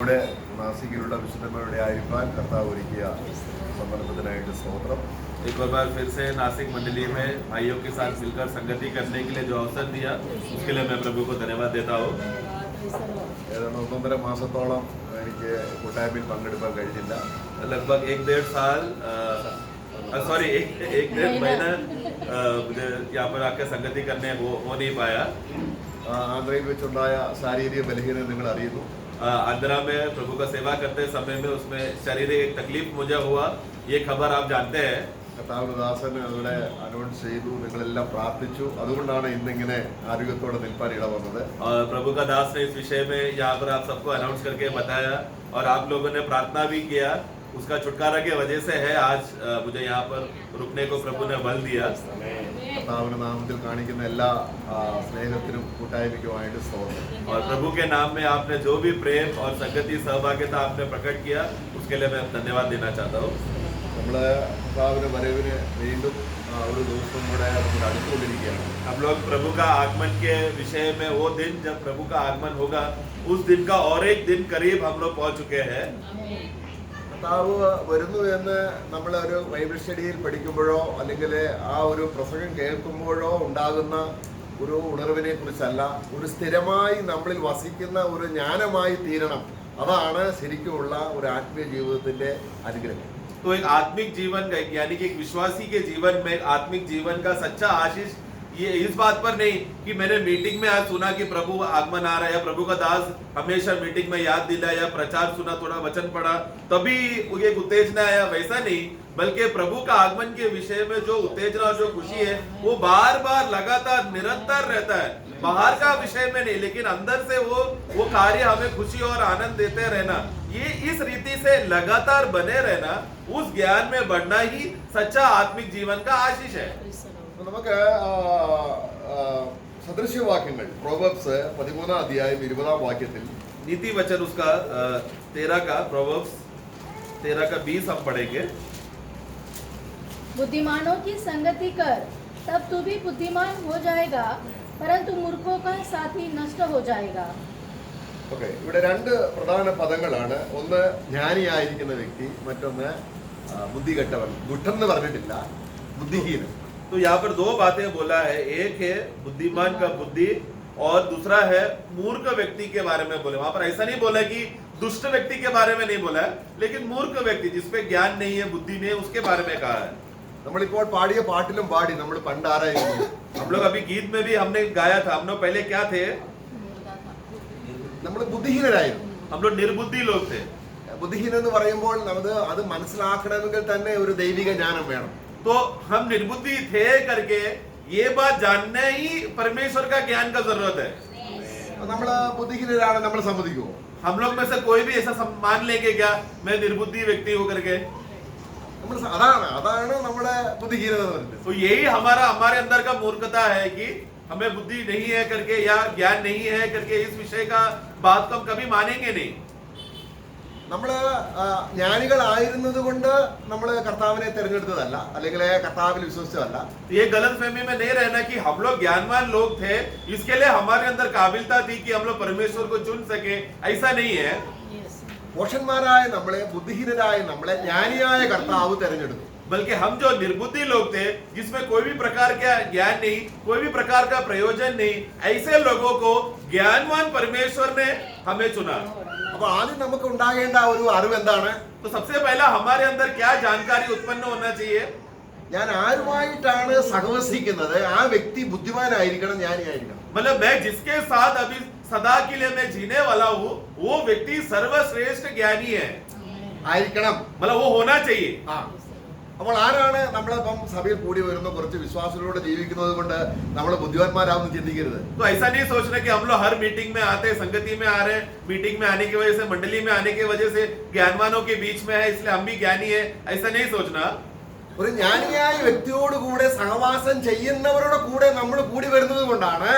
ഇവിടെ നാസിക്കിലുള്ള വിശുദ്ധന്മാരുടെ ആയിരിക്കാൻ കർത്താവ് ഒരുക്കിയ സന്ദർഭത്തിനായിട്ട് സ്തോത്രം. एक और बार फिर से नासिक मंडली में भाइयों के साथ मिलकर संगति करने के लिए जो अवसर दिया उसके लिए मैं प्रभु को धन्यवाद देता हूँ. ഏതാണ്ട് 1.5 മാസത്തോളം എനിക്ക് കൂട്ടായ്മയിൽ പങ്കെടുക്കാൻ കഴിഞ്ഞില്ല. लगभग 1.5 साल सॉरी एक डेढ़ महीना मुझे यहाँ पर आकर संगति करने हो नहीं पाया. ആന്ധ്രയിൽ വെച്ചുണ്ടായ ശാരീരിക ബലഹീനത നിങ്ങൾ അറിയുന്നു. आंध्रा में प्रभु का सेवा करते समय में उसमें शारीरिक एक तकलीफ मुझे हुआ, ये खबर आप जानते हैं. കർത്താവിന്റെ ദാസൻ അവിടെ അനൗൺസ് ചെയ്തു, നിങ്ങളെല്ലാം പ്രാർത്ഥിച്ചു, അതുകൊണ്ടാണ് ഇന്നിങ്ങനെ ആരോഗ്യത്തോടെ നിൽപ്പാൻ ഇട വന്നത്. और प्रभु का दास ने इस विषय में यहाँ पर आप सबको अनाउंस करके बताया और आप लोगों ने प्रार्थना भी किया. उसका छुटकारा की वजह से है आज मुझे यहाँ पर रुकने को प्रभु ने बल दिया. കർത്താവിന്റെ നാമത്തിൽ കാണിക്കുന്ന എല്ലാ സ്നേഹത്തിനും കൂട്ടായ്മയ്ക്കുമായിട്ട് സ്തോത്രം. और प्रभु के नाम में आपने जो भी प्रेम और संगति सहभागिता आपने प्रकट किया उसके लिए मैं धन्यवाद देना चाहता हूँ. നമ്മള് കർത്താവിന്റെ വരവിന് വീണ്ടും ഒരു ദിവസം കൂടെ നമ്മൾ അടുത്തുകൊണ്ടിരിക്കുകയാണ്. हम लोग प्रभु का आगमन के विषय में वो दिन जब प्रभु का आगमन होगा उस दिन का और एक दिन करीब हम लोग पहुंच चुके हैं. കർത്താവ് വരുന്നു എന്ന് നമ്മൾ ഒരു ബൈബിൾ സ്റ്റഡിയിൽ പഠിക്കുമ്പോഴോ അല്ലെങ്കിൽ ആ ഒരു പ്രസംഗം കേൾക്കുമ്പോഴോ ഉണ്ടാകുന്ന ഒരു ഉണർവിനെ കുറിച്ചല്ല, ഒരു സ്ഥിരമായി നമ്മളിൽ വസിക്കുന്ന ഒരു ജ്ഞാനമായി തീരണം. അതാണ് ശരിക്കുമുള്ള ഒരു ആത്മീയ ജീവിതത്തിന്റെ അനുഗ്രഹം. तो एक आत्मिक जीवन का यानी कि एक विश्वासी के जीवन में आत्मिक जीवन का सच्चा आशीष ये इस बात पर नहीं कि मैंने मीटिंग में आज सुना कि प्रभु आगमन आ रहा है, प्रभु का दास हमेशा मीटिंग में याद दिला या प्रचार सुना, थोड़ा वचन पढ़ा तभी एक उत्तेजना आया, वैसा नहीं. बल्कि प्रभु का आगमन के विषय में जो उत्तेजना और जो खुशी है वो बार बार लगातार निरंतर रहता है. बाहर का विषय में नहीं लेकिन अंदर से वो कार्य हमें खुशी और आनंद देते रहना, ये इस रीति से लगातार बने रहना, उस ज्ञान में बढ़ना ही सच्चा आत्मिक जीवन का आशीष है. നമുക്ക് സദൃശ്യവാക്യങ്ങൾ പ്രോവർബ്സ് 13 അധ്യായം 20 വാക്യത്തിൽ नीति वचन उसका 13 का प्रोवर्ब्स 13 का 20 हम पढ़ेंगे. बुद्धिमानों की संगति कर तब तू भी बुद्धिमान हो जाएगा, परंतु मूर्खों का साथी नष्ट हो जाएगा. ഓക്കെ, ഇവിടെ രണ്ട് പ്രധാന പദങ്ങളാണ്. ഒന്ന് ജ്ഞാനിയായിരിക്കുന്ന വ്യക്തി, മറ്റൊന്ന് ബുദ്ധികെട്ടവൻ. ദുഷ്ടൻ എന്ന് പറഞ്ഞിട്ടില്ല, ബുദ്ധിഹീനൻ. तो यहाँ पर दो बातें बोला है, एक है बुद्धिमान का बुद्धि और दूसरा है मूर्ख व्यक्ति के बारे में बोले. वहां पर ऐसा नहीं बोला कि दुष्ट व्यक्ति के बारे में नहीं बोला है, लेकिन मूर्ख व्यक्ति जिसपे ज्ञान नहीं है, बुद्धि नहीं है, उसके बारे में कहा है. നമ്മളിപ്പോൾ പാടിയ പാട്ടിലും പാടി നമ്മൾ പണ്ട് ആരായിരുന്നു? हम लोग अभी गीत में भी हमने गाया था. हम लोग पहले क्या थे? നമ്മൾ ബുദ്ധിഹീനരായിരുന്നു. हम लोग निर्बुद्धि लोग थे. ബുദ്ധിഹീനം എന്ന് പറയുമ്പോൾ നമുക്ക് അത് മനസ്സിലാക്കണമെങ്കിൽ തന്നെ ഒരു ദൈവിക ജ്ഞാനം വേണം. तो हम निर्बुद्धि थे करके ये बात जानना ही परमेश्वर का ज्ञान का जरूरत है. നമ്മള് ബുദ്ധിഹീനരാണ് നമ്മൾ സമ്മതിക്കുമോ? हम लोग में से कोई भी ऐसा मान लेंगे क्या मैं निर्बुद्धि व्यक्ति हूँ करके? അതാണ് നമ്മുടെ ബുദ്ധിഹീനത എന്ന് പറയുന്നത്. तो यही हमारे अंदर का मूर्खता है कि हमें बुद्धि नहीं है करके या ज्ञान नहीं है करके इस विषय का बात को हम कभी मानेंगे नहीं. നമ്മള് ജ്ഞാനികളായിരുന്നത് കൊണ്ട് നമ്മള് കർത്താവിനെ തിരഞ്ഞെടുത്തതല്ല, അല്ലെങ്കിൽ കർത്താവിൽ വിശ്വസിച്ചതല്ല. ये गलत फहमी में नहीं रहना कि हम लोग ज्ञानवान लोग थे इसके लिए हमारे अंदर काबिलता थी कि हम लोग परमेश्वर को चुन सके, ऐसा नहीं है. പോഷന്മാരായ നമ്മളെ, ബുദ്ധിഹീനരായ നമ്മളെ ജ്ഞാനിയായ കർത്താവ് തിരഞ്ഞെടുത്തു. बल्कि हम जो निर्बुद्धि लोग थे जिसमें कोई भी प्रकार का ज्ञान नहीं, कोई भी प्रकार का प्रयोजन नहीं, ऐसे लोगों को ज्ञानवान परमेश्वर ने हमें चुना. അപ്പൊ ആദ്യം നമുക്ക് ഉണ്ടാകേണ്ട ഒരു അറിവ് എന്താണ്? तो सबसे पहला हमारे अंदर क्या जानकारी उत्पन्न होना चाहिए? ഞാൻ ആരുമായിട്ടാണ് സഹവസിക്കുന്നത്, ആ വ്യക്തി ബുദ്ധിമാനായിരിക്കണം, ജ്ഞാനിയായിരിക്കണം. मतलब मैं जिसके साथ अभी सदा के लिए मैं जीने वाला हूँ वो व्यक्ति सर्वश्रेष्ठ ज्ञानी है, ആയിരിക്കണം. मतलब वो होना चाहिए. അപ്പോൾ ആരാണ് നമ്മളിപ്പം സഭയിൽ കൂടി വരുന്ന കുറച്ച് വിശ്വാസത്തിലൂടെ ജീവിക്കുന്നത് കൊണ്ട് നമ്മൾ ബുദ്ധിമാന്മാരാവുന്ന ചിന്തിക്കരുത്. तो ऐसा नहीं सोचना कि हम लोग हर मीटिंग में आते, संगति में आ रहे हैं, मीटिंग में आने की वजह से, मंडली में आने की वजह से ज्ञानवानों के बीच में है इसलिए हम भी ज्ञानी है, ऐसा नहीं सोचना. ഒരു ജ്ഞാനിയായ വ്യക്തിയോട് കൂടെ സഹവാസം ചെയ്യുന്നവരുടെ കൂടെ നമ്മൾ കൂടി വരുന്നത് കൊണ്ടാണ്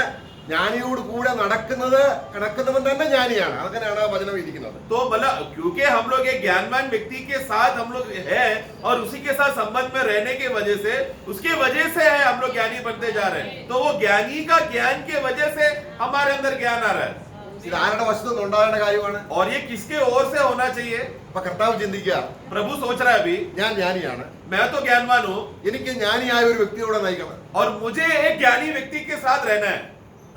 ജ്ഞാനിയോട് കൂടെ നടക്കുന്നവൻ തന്നെ ജ്ഞാനിയാണ്. അങ്ങനെയാണ് വചനം ഇരിക്കുന്നത്. तो मतलब क्योंकि हम लोग एक ज्ञानवान व्यक्ति के साथ हम लोग है और उसी के साथ संबंध में रहने के वजह से, उसके वजह से है हम लोग ज्ञानी बनते जा रहे हैं. तो वो ज्ञानी का ज्ञान के वजह से हमारे अंदर ज्ञान आ रहा है. ഇത് ആരുടെ വശത്തു നിന്ന് ഉണ്ടാകേണ്ട കാര്യമാണ്? और ये किसके ओर से होना चाहिए? അപ്പൊ കർത്താവ് ചിന്തിക്കുക, प्रभु सोच रहा है अभी ഞാൻ ജ്ഞാനിയാണ്, मैं तो ज्ञानवान हूँ എനിക്ക് ജ്ഞാനിയായ ഒരു വ്യക്തിയോടെ നയിക്കണം. और मुझे एक ज्ञानी व्यक्ति के साथ रहना है.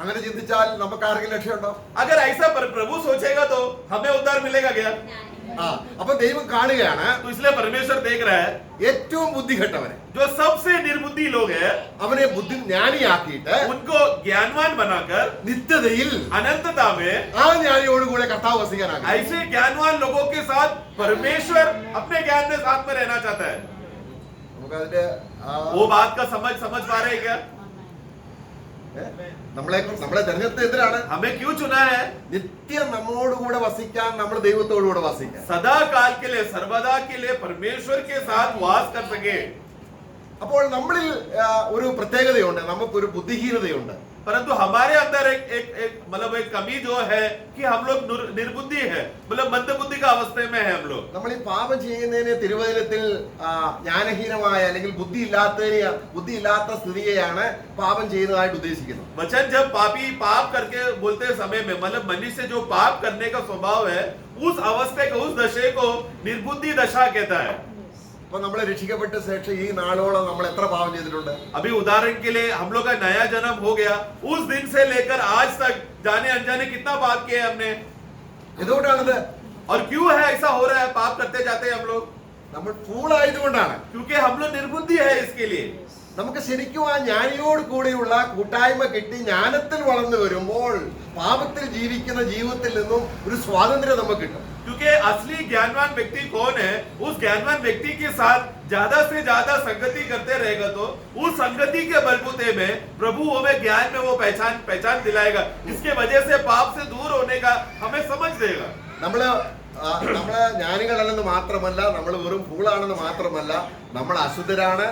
അങ്ങനെ ചിന്തിച്ചാൽ നമുക്ക് ആർക്കെങ്കിലും ലക്ഷ്യമുണ്ടോ? अगर ऐसा प्रभु सोचेगा तो हमें उद्धार मिलेगा क्या? ആ അപ്പൊ ദൈവം കാണുകയാണ് तो इसलिए परमेश्वर देख रहा है ഏറ്റവും ബുദ്ധിഘട്ടവനെ, जो सबसे निर्बुद्धि लोग हैं അവനെ ബുദ്ധി ജ്ഞാനിയാക്കിയിട്ട് उनको ज्ञानवान बनाकर നിത്യതയിൽ अनंतता में ആ ജ്ഞാനിയോടുകൂടെ കർത്താവ് വസിക്കാനാകും. ऐसे ज्ञानवान लोगों के साथ परमेश्वर अपने ज्ञान में साथ में रहना चाहता है. നമുക്കതിന്റെ वो बात का समझ पा रहे हैं क्या? നമ്മളെ തെരഞ്ഞെടുത്ത എന്തിനാണ്? हमें क्यों चुना है? നിത്യം നമ്മോടുകൂടെ വസിക്കാൻ, നമ്മൾ ദൈവത്തോടുകൂടെ വസിക്കാൻ. सदा काल के लिए, सर्वदा के लिए परमेश्वर के साथ वास कर सके. അപ്പോൾ നമ്മളിൽ ഒരു പ്രത്യേകതയുണ്ട്, നമുക്കൊരു ബുദ്ധിഹീനതയുണ്ട്. परंतु हमारे अंदर एक मतलब एक कमी जो है कि हम लोग निर्बुद्धि है, मतलब मंदबुद्धि का अवस्था में है हम लोग. നമ്മൾ ഈ പാപം ചെയ്യുന്നതിന് തിരുവചനത്തിൽ ജ്ഞാനഹീനമായ അല്ലെങ്കിൽ ബുദ്ധിയില്ലാത്ത സ്ഥിതിയെയാണ് പാപം ചെയ്യുന്നതായിട്ട് ഉദ്ദേശിക്കുന്നത്. वचन जब पापी पाप करके बोलते समय में मतलब मनुष्य जो पाप करने का स्वभाव है, उस अवस्था को, उस दशा को निर्बुद्धि दशा कहता है. അപ്പൊ നമ്മൾ രക്ഷിക്കപ്പെട്ട ശേഷം ഈ നാളോളം നമ്മൾ എത്ര പാപം ചെയ്തിട്ടുണ്ട്? अभी उदाहरण के लिए हम लोग का नया जन्म हो गया, उस दिन से लेकर आज तक जाने अनजाने कितना पाप किया है हमने. എന്തുകൊണ്ടാണത്? और क्यों है ऐसा हो रहा है? पाप करते जाते हैं हम लोग നമ്മൾ ഫൂളായതുകൊണ്ടാണ്. क्योंकि हम लोग निर्बुद्धि है. इसके लिए നമുക്ക് ശരിക്കും ആ ജ്ഞാനിയോട് കൂടിയുള്ള കൂട്ടായ്മ കിട്ടി ജ്ഞാനത്തിൽ വളർന്നു വരുമ്പോൾ പാപത്തിൽ ജീവിക്കുന്ന ജീവിതത്തിൽ നിന്നും ഒരു സ്വാതന്ത്ര്യം നമുക്ക് കിട്ടും. क्योंकि असली ज्ञानवान व्यक्ति कौन है? उस ज्ञानवान व्यक्ति के साथ ज्यादा से ज्यादा संगति करते रहेगा तो उस संगति के बलबूते में प्रभु हमें ज्ञान में वो पहचान दिलाएगा, जिसके वजह से पाप से दूर होने का हमें समझ देगा. നമ്മള് ജ്ഞാനികളല്ലെന്ന് മാത്രമല്ല, നമ്മൾ വെറും ഫൂളാണെന്ന് മാത്രമല്ല, നമ്മൾ അശുദ്ധരാണ്,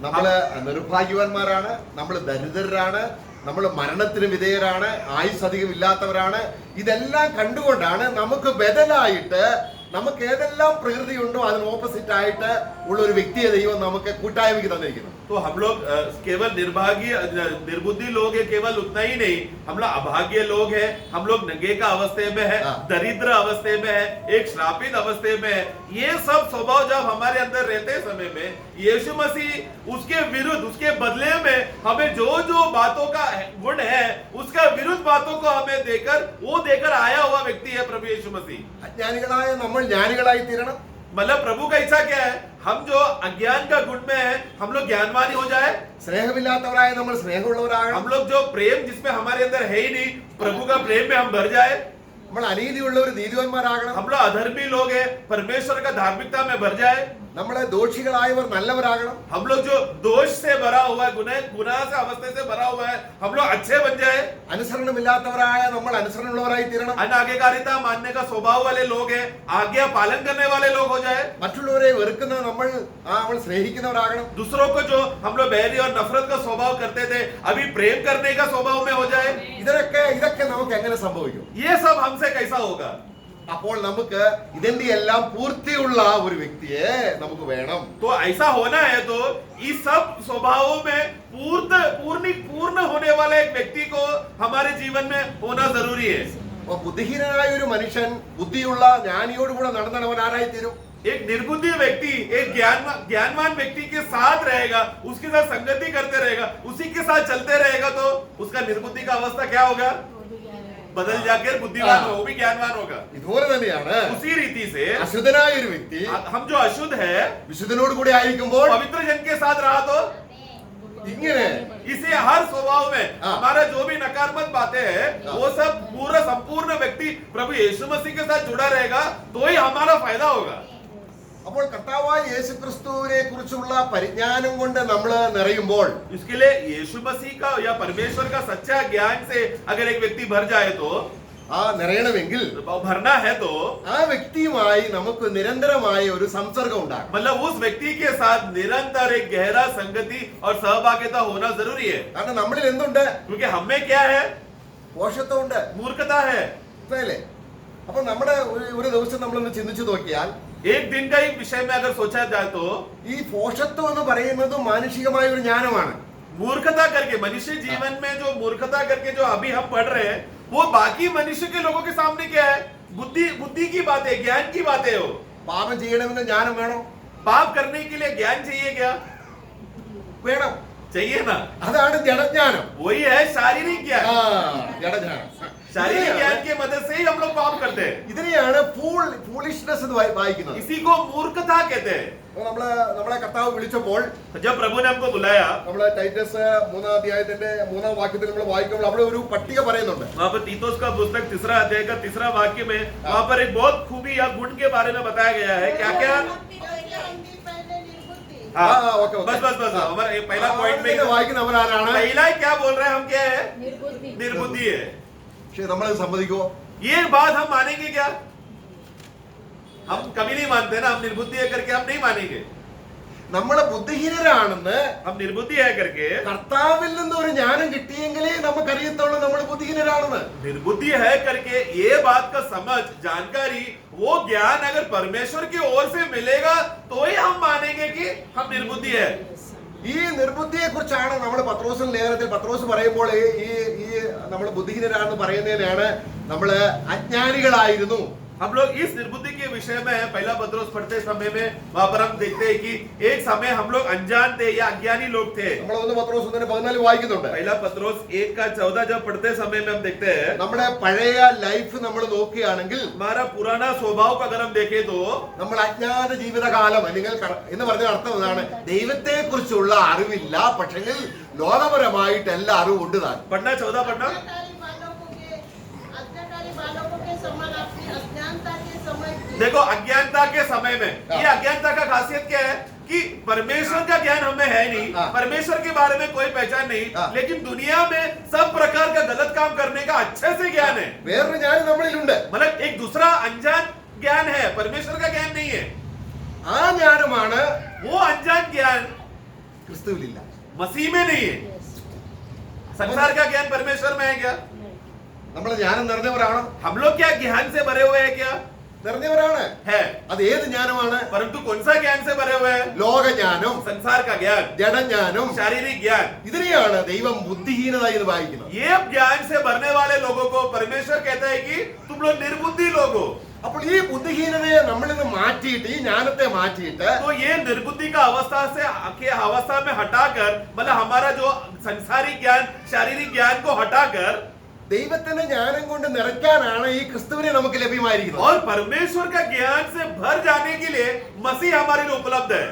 നമ്മള് നിർഭാഗ്യവാന്മാരാണ്, നമ്മൾ ദരിദ്രരാണ്, നമ്മൾ മരണത്തിന് വിധേയരാണ്, ആയുസ് അധികം ഇല്ലാത്തവരാണ്. ഇതെല്ലാം കണ്ടുകൊണ്ടാണ് നമുക്ക് ബദലായിട്ട് നമുക്ക് ഏതെല്ലാം പ്രകൃതിയുണ്ടോ അതിന് ഓപ്പോസിറ്റ് ആയിട്ട് ഉള്ള ഒരു വ്യക്തിയെ ദൈവം നമുക്ക് കൂട്ടായ്മയ്ക്ക് തന്നിരിക്കുന്നു. तो हम लोग केवल निर्बुद्धि लोग हैं, केवल उतना ही नहीं, हम लोग अभाग्य लोग हैं, हम लोग नंगे का अवस्थे में है, दरिद्र अवस्थे में है, एक श्रापित अवस्थे में है. ये सब स्वभाव जब हमारे अंदर रहते समय में यीशु मसीह उसके विरुद्ध, उसके बदले में हमें जो जो बातों का गुण है उसका विरुद्ध बातों को हमें देकर आया हुआ व्यक्ति है प्रभु यीशु मसीह. അജ്ഞാനികളായ നമ്മൾ ജ്ഞാനികളായി തീരണം. मतलब प्रभु का इच्छा क्या है? हम जो अज्ञान का गुण में है हम लोग ज्ञानवान हो जाए. സ്നേഹമില്ലാത്തവരായ നമ്മൾ സ്നേഹമുള്ളവരാകണം. हम लोग जो प्रेम जिसमें हमारे अंदर है ही नहीं, प्रभु का प्रेम में हम भर जाए. നമ്മൾ അനീതിയുള്ളവർ നീതിവാന്മാരാകണം. हम लोग अधर्मी लोग हैं, परमेश्वर का धार्मिकता में भर जाए. നമ്മളെ ദോഷികളായവർ നല്ലവരാകണം. हम लोग जो दोष से भरा हुआ है, गुनाह से अवस्था से भरा हुआ है, हम लोग अच्छे बन जाए. അനുസരണമില്ലാത്തവരായ നമ്മൾ അനുസരണമുള്ളവരായി തീരണം. अनाज्ञाकारिता मानने का स्वभाव वाले लोग हैं, आज्ञा पालन करने वाले लोग हो जाए. മറ്റുള്ളവരെ വെറുക്കുന്ന നമ്മൾ സ്നേഹിക്കുന്നവരാകണം. दूसरों को जो हम लोग बैरी और नफरत का स्वभाव करते थे, अभी प्रेम करने का स्वभाव में हो जाए. ഇതൊക്കെ നമുക്ക് എങ്ങനെ സംഭവിക്കും? ये सब हमसे कैसा होगा? അപ്പോൾ നമുക്ക് ഇതിന്റെ എല്ലാം പൂർത്തിയുള്ള ഒരു വ്യക്തിയെ നമുക്ക് വേണം. तो ऐसा होना है तो इस सब स्वभावों में पूर्ण होने वाला एक व्यक्ति को हमारे जीवन में होना जरूरी है. അപ്പൊ ബുദ്ധിഹീനനായ ഒരു മനുഷ്യൻ ബുദ്ധിയുള്ള ജ്ഞാനിയോടുകൂടെ നടന്നവൻ ആരായി തീരും? एक निर्बुद्धि व्यक्ति एक ज्ञानवान व्यक्ति के साथ रहेगा, उसके साथ संगति करते रहेगा, उसी के साथ चलते रहेगा तो उसका निर्बुद्धि का अवस्था क्या होगा? बदल जाकर बुद्धिमान हो, वो भी ज्ञानवान होगा. ഇതുപോലെ തന്നെയാണ് उसी रीति से അശുദ്ധനായ ഒരു വ്യക്തി हम जो अशुद्ध है വിശുദ്ധനോട് കൂടി ആയിരിക്കുമ്പോൾ पवित्र जन के साथ रहा तो ഇങ്ങനെ इसे हर स्वभाव में हमारा जो भी नकारात्मक बातें हैं वो सब पूरा संपूर्ण व्यक्ति प्रभु यीशु मसीह के साथ जुड़ा रहेगा तो ही हमारा फायदा होगा. അപ്പോൾ കർത്താവായ യേശുക്രിസ്തുവിനെ കുറിച്ചുള്ള പരിജ്ഞാനം കൊണ്ട് നമ്മൾ നിറയുമ്പോൾ इसके लिए यीशु मसीह का या परमेश्वर का सच्चा ज्ञान से अगर एक व्यक्ति भर जाए तो നിറയണമെങ്കിൽ भरना है तो ആ വ്യക്തിയുമായി നമുക്ക് നിരന്തരമായ ഒരു സംസർഗം ഉണ്ടാകും. मतलब उस व्यक्ति के साथ निरंतर एक गहरा संगति और सहभागिता होना जरूरी है. കാരണം നമ്മളിൽ എന്തുണ്ട്? क्योंकि हमें क्या है? പോഷത്വമുണ്ട്, मूर्खता है. അല്ലേ? അപ്പൊ നമ്മുടെ ഒരു ദിവസം നമ്മളൊന്ന് ചിന്തിച്ചു നോക്കിയാൽ एक दिन का ही विषय में अगर सोचा जाए तो ഈ പോഷത്വം എന്ന് പറയുന്നത് മാനുഷികമായ ഒരു ജ്ഞാനമാണ്. मूर्खता करके मनुष्य जीवन में जो मूर्खता करके जो अभी हम पढ़ रहे हैं वो बाकी मनुष्य के लोगों के सामने क्या है? बुद्धि की बातें, ज्ञान की बातें हो। പാപം ചെയ്യണമെന്ന് ജ്ഞാനം വേണോ? पाप करने के लिए ज्ञान चाहिए क्या? വേണം. चाहिए ना? അതാണ് ജഡജ്ഞാനം. वही है शारीरिक ആ, ज्ञान। ജഡജ്ഞാനം. शारीरिक ज्ञान की मदद से ही हम लोग पाप करते हैं। ഇതിനെയാണ് ഫൂളിഷ്നെസ് എന്ന് വായിക്കുന്നത്. इसी को मूर्खता कहते हैं। നമ്മളെ കർത്താവ് വിളിച്ചപ്പോൾ जब प्रभु ने हमको बुलाया, നമ്മള് ടൈറ്റസ് 3-ാം അധ്യായത്തിന്റെ 3-ാം വാക്യത്തിൽ നമ്മൾ വായിക്കുമ്പോൾ അവിടെ ഒരു പട്ടിക പറയുന്നുണ്ട്. वहाँ पर तीतुस का पुस्तक 3 अध्याय का 3 वाक्य में वहाँ पर एक बहुत खूबी या गुण के बारे में बताया गया है। क्या क्या? हाँ, ओके. बस हमारा ये पहला पॉइंट में വായിക്കുന്നവരാണ്. पहला ही क्या बोल रहे हैं हम? क्या है? निर्बुद्धि। निर्बुद्धि है। പക്ഷെ നമ്മൾ സമ്മതിക്കുമോ? ये बात हम मानेंगे क्या? हम कभी नहीं मानते ना। हम निर्बुद्धि है करके हम नहीं मानेंगे। നമ്മളെ ബുദ്ധിഹീനരാണെന്ന് हम निर्बुद्धि है करके, കർത്താവിൽ നിന്ന് ഒരു ജ്ഞാനം കിട്ടിയെങ്കിലേ നമുക്കറിയത്തുള്ളൂ നമ്മൾ ബുദ്ധിഹീനരാണെന്ന്. निर्बुद्धि है करके ये बात का समझ, जानकारी, वो ज्ञान अगर परमेश्वर की ओर से मिलेगा तो ही हम मानेंगे कि हम निर्बुद्धि है। ഈ നിർബുദ്ധിയെ കുറിച്ചാണ് നമ്മൾ പത്രോസിന്റെ ലേഖനത്തിൽ പത്രോസ് പറയുമ്പോൾ ഈ നമ്മൾ ബുദ്ധിഹീനരാണെന്ന് പറയുന്നതിനാണ് നമ്മള് അജ്ഞാനികളായിരുന്നു. हम लोग इस निर्बुद्धि के विषय में पहला पत्रोस पढ़ते समय में वहां पर हम देखते हैं कि एक समय हम लोग अनजान थे या अज्ञानी लोग थे। നമ്മൾ 1 പത്രോസ് 1:14 വായിക്കുന്നുണ്ട്. पहला पत्रोस 1:14 जब पढ़ते समय में हम देखते हैं, നമ്മുടെ പഴയ ലൈഫ് നമ്മൾ നോക്കുകയാണെങ്കിൽ हमारा पुराना स्वभाव को अगर हम देखें तो നമ്മൾ അജ്ഞാത ജീവിതകാലം അല്ലെങ്കിൽ എന്ന് പറഞ്ഞ അർത്ഥം എന്താണ്? ദൈവത്തെ കുറിച്ചുള്ള അറിവില്ല, പക്ഷെങ്കിൽ ലോകപരമായിട്ട് എല്ലാ അറിവും ഉണ്ട് താൻ. पढ़ना 14 पढ़ना। देखो अज्ञानता के समय में, ये अज्ञानता का खासियत क्या है कि परमेश्वर का ज्ञान हमें है नहीं, परमेश्वर के बारे में कोई पहचान नहीं, लेकिन दुनिया में सब प्रकार का गलत काम करने का अच्छे से ज्ञान है। വേറൊരു ജ്ഞാനം നമ്മളിലുണ്ട്. मतलब एक दूसरा अनजान ज्ञान है, परमेश्वर का ज्ञान नहीं है। ആ ജ്ഞാനമാണ് वो अनजान ज्ञान ക്രിസ്തുവിലില്ല. मसीह में नहीं है। संसार का ज्ञान परमेश्वर में है क्या? നമ്മൾ ജ്ഞാനം നിറഞ്ഞവരാണ്. हम लोग क्या ज्ञान से भरे हुए हैं क्या? നിറഞ്ഞവരാണ്. है। അത് ഏത് ജ്ഞാനമാണ്? परंतु कौन सा ज्ञान से भरे हुए हैं? ലോകജ്ഞാനം, संसार का ज्ञान, ജഡജ്ഞാനം. शारीरिक ज्ञान। ഇതിനെയാണ് ദൈവം ബുദ്ധിഹീനത എന്ന് വായിക്കുന്നത്. ये ज्ञान से भरने वाले लोगों को परमेश्वर कहता है कि तुम लोग निर्बुद्धि लोग हो। അപ്പോൾ ഈ ബുദ്ധിഹീനതയെ നമ്മളിൽ നിന്ന് മാറ്റിയിട്ട് ഈ ജ്ഞാനത്തെ മാറ്റിയിട്ട് तो ये निर्बुद्धि का अवस्था से के अवस्था में हटाकर, मतलब हमारा जो संसारिक ज्ञान, शारीरिक ज्ञान को हटाकर ദൈവത്തിന്റെ ജ്ഞാനം കൊണ്ട് നിറയ്ക്കാനാണ് ഈ ക്രിസ്തുവിനെ നമുക്ക് ലഭ്യമായിരിക്കുന്നത്. और परमेश्वर का ज्ञान से भर जाने के लिए मसीह हमारे लिए उपलब्ध है।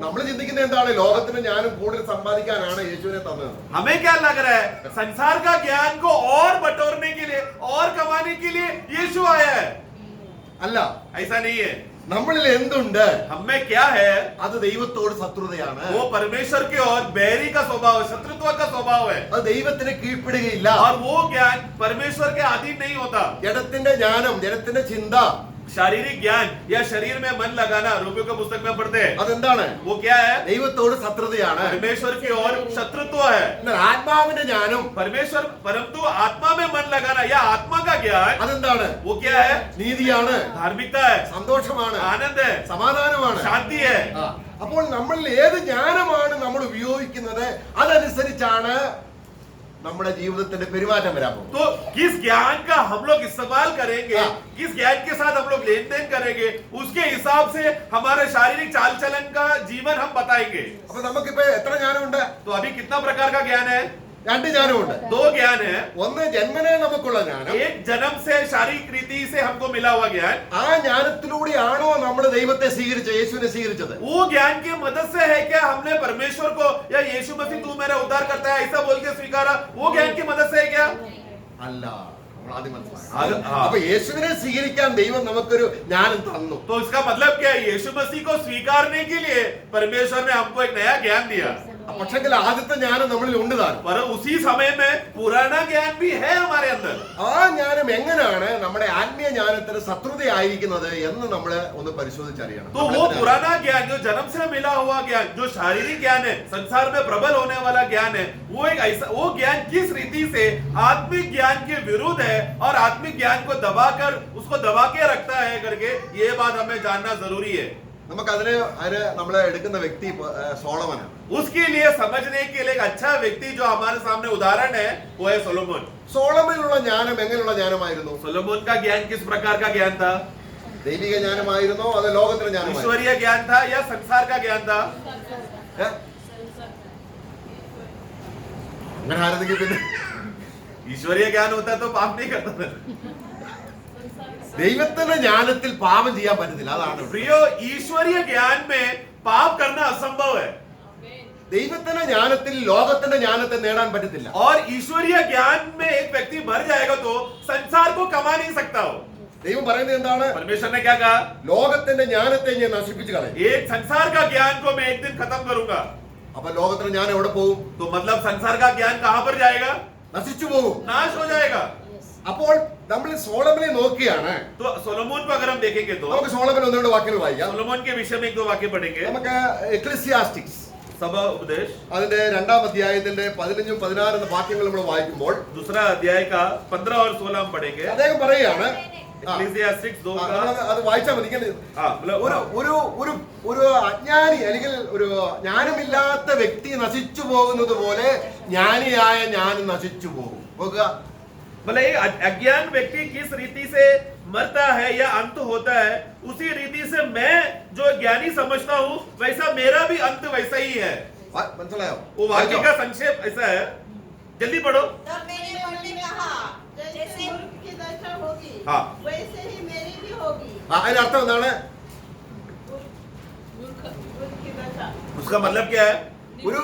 നമ്മൾ ചിന്തിക്കുന്നത് എന്താണ്? ലോകത്തിന്റെ ജ്ഞാനം കൂടുതൽ സമ്പാദിക്കാനാണ് യേശുവിനെ തന്നത്. हमें क्या लग रहा है? संसार का ज्ञान को और बटोरने के लिए और कमाने के लिए यीशु आया है। അല്ല, ऐसा नहीं है। നമ്മളിൽ എന്തുണ്ട്? हमें क्या है? അത് ദൈവത്തോട് ശത്രുതയാണ്. वो परमेश्वर की ओर बैरी का स्वभाव है, शत्रुत्व का स्वभाव है। അത് ദൈവത്തിന് കീഴ്പ്പെടുകയില്ല. और वो ज्ञान परमेश्वर के अधीन नहीं होता। ജഡത്തിന്റെ ജ്ഞാനം, ജഡത്തിന്റെ ചിന്ത, शारीरिक ज्ञान या शरीर में मन लगाना, रोमियो का पुस्तक में पढ़ते हैं, അതെന്താണ്? वो क्या है? ദൈവത്തോട് ശത്രുതയാണ്. परमेश्वर की ओर शत्रुत्व है। എന്നാൽ ആത്മാവിന്റെ ജ്ഞാനം परमेश्वर, परंतु आत्मा में मन लगाना या आत्मा का ज्ञान, അതെന്താണ്? वो क्या है? നീതിയാണ്, धार्मिकता है, സന്തോഷമാണ്, आनंद है, സമാധാനമാണ്. शांति है। അപ്പോൾ നമ്മൾ ഏത് ജ്ഞാനമാണ് നമ്മൾ ഉപയോഗിക്കുന്നത് അതനുസരിച്ചാണ് നമ്മുടെ ജീവിതത്തിന്റെ പെരുമാറ്റം വരാൻ പോകുന്നത്. तो किस ज्ञान का हम लोग इस्तेमाल करेंगे, किस ज्ञान के साथ हम लोग लेन देन करेंगे, उसके हिसाब से हमारे शारीरिक चाल चलन का जीवन हम बताएंगे। അപ്പൊ നമുക്കിപ്പോ എത്ര ജ്ഞാനമുണ്ട്? तो अभी कितना प्रकार का ज्ञान है? 2 ജ്ഞാനമുണ്ട്. 2 ज्ञान है। ഒന്ന് ജന്മനെ നമുക്കുള്ള ജ്ഞാനം. एक जन्म से शारीरिक रीति से हमको मिला हुआ ज्ञान, ആ ജ്ഞാനത്തിലൂടെയാണോ നമ്മൾ ദൈവത്തെ സ്വീകരിച്ചത്, യേശുവിനെ സ്വീകരിച്ചത്? वो ज्ञान की मदद से है क्या हमने परमेश्वर को या यीशु मसीह तू मेरा उद्धार करता है ऐसा बोल के स्वीकारा? वो ज्ञान की मदद से है क्या? അല്ല, നമ്മൾ ആദ്യം മനസ്സിലാക്കണം. हाँ। അപ്പൊ യേശുവിനെ സ്വീകരിക്കാൻ ദൈവം നമുക്കൊരു ജ്ഞാനം തന്നു. तो इसका मतलब क्या है? यीशु मसीह को स्वीकारने के लिए परमेश्वर ने हमको एक नया ज्ञान दिया। പക്ഷെങ്കിൽ ആദ്യത്തെ ജ്ഞാനം നമ്മളിൽ ഉണ്ട് താൻ. पर उसी समय में पुराना ज्ञान भी है हमारे अंदर। ആ ജ്ഞാനം എങ്ങനെയാണ് നമ്മുടെ ആത്മീയ ജ്ഞാനത്തിന് ശത്രുതയായിരിക്കുന്നത് എന്ന് നമ്മൾ ഒന്ന് പരിശോധിച്ചറിയണം. तो वो पुराना ज्ञान जो जन्म से मिला हुआ ज्ञान, जो शारीरिक ज्ञान है, संसार में प्रबल होने वाला ज्ञान है, वो एक ऐसा, वो ज्ञान किस रीति से आत्मिक ज्ञान के विरुद्ध है और आत्मिक ज्ञान को दबाकर उसको दबा के रखता है करके ये बात हमें जानना जरूरी है। നമുക്ക് അതിന് നമ്മളെ എടുക്കുന്ന വ്യക്തി സോളമനാണ്. उसके लिए समझने के लिए एक अच्छा व्यक्ति जो हमारे सामने उदाहरण है वो है सोलोमन. സോളമനിലുള്ള ജ്ഞാനം എങ്ങനെയുള്ള ജ്ഞാനമായിരുന്നു? सोलोमन का ज्ञान किस प्रकार का ज्ञान था? ദൈവിക ജ്ഞാനമായിരുന്നോ അതോ ലോകത്തിലെ ജ്ഞാനമായിരുന്നോ? ईश्वरीय ज्ञान था या संसार का ज्ञान था? അങ്ങനെ ആരെങ്കിലും പിന്നെ ईश्वरीय ज्ञान होता तो पाप नहीं करता था. ദൈവത്തിന്റെ ജ്ഞാനത്തിൽ പാപം ചെയ്യാൻ പറ്റത്തില്ല. അതാണ് प्रियो, ईश्वरीय ज्ञान में पाप करना असंभव है. ദൈവത്തിന്റെ ജ്ഞാനത്തിൽ ലോകത്തിന്റെ ജ്ഞാനത്തെ നേടാൻ പറ്റത്തില്ല. और ईश्वरीय ज्ञान में एक व्यक्ति भर जाएगा तो संसार को कमा नहीं सकता हो. ദൈവം പറയുന്നത് എന്താണ്? परमेश्वर ने क्या कहा? ലോകത്തിന്റെ ജ്ഞാനത്തെ ഞാൻ നശിപ്പിച്ചു കളയും. एक संसार का ज्ञान को मैं एक दिन खत्म करूंगा. അപ്പൊ ലോകത്തിന്റെ ജ്ഞാനം എവിടെ പോകും? तो मतलब संसार का ज्ञान कहां पर जाएगा? നശിച്ചു പോകും. नाश हो जाएगा. അപ്പോൾ നമ്മൾ സോളമനെ നോക്കിയാണ്. तो सोलोमन को अगर हम देखेंगे तो നമുക്ക് സോളമൻ ഒന്നുകൊണ്ട് വാക്യങ്ങൾ വായിക്കാം. सोलोमन के विषय में एक दो वाक्य पढ़ेंगे. നമുക്ക് എക്ലീസിയാസ്റ്റിക്സ് सभा उपदेश അതിന്റെ 2-ാം അധ്യായത്തിന്റെ 15 16 എന്ന വാക്യങ്ങൾ നമ്മൾ വായിക്കുമ്പോൾ दूसरा अध्याय का 15 और 16 हम पढ़ेंगे. അദ്ദേഹം പറയുകയാണ്, Ecclesiastes 2 का അത് വായിച്ചാൽ മതി. ഒരു അജ്ഞാനി അല്ലെങ്കിൽ ഒരു ജ്ഞാനമില്ലാത്ത വ്യക്തി നശിച്ചു പോകുന്നത് പോലെ ജ്ഞാനിയായ ഞാനും നശിച്ചു പോകും. നോക്കുക, मतलब अज्ञान व्यक्ति किस रीति से मरता है या अंत होता है, उसी रीति से मैं जो ज्ञानी समझता हूँ वैसा मेरा भी अंत वैसा ही है. മനസ്സിലായോ? वो वाक्य का संक्षेप ऐसा है. जल्दी पढ़ो. तब मेरे मन ने कहा, जैसे मूर्ख की दशा होगी हाँ. वैसे ही मेरी भी होगी. അതിനർത്ഥം എന്താണ്? मूर्ख की दशा. उसका मतलब क्या है? ഒരു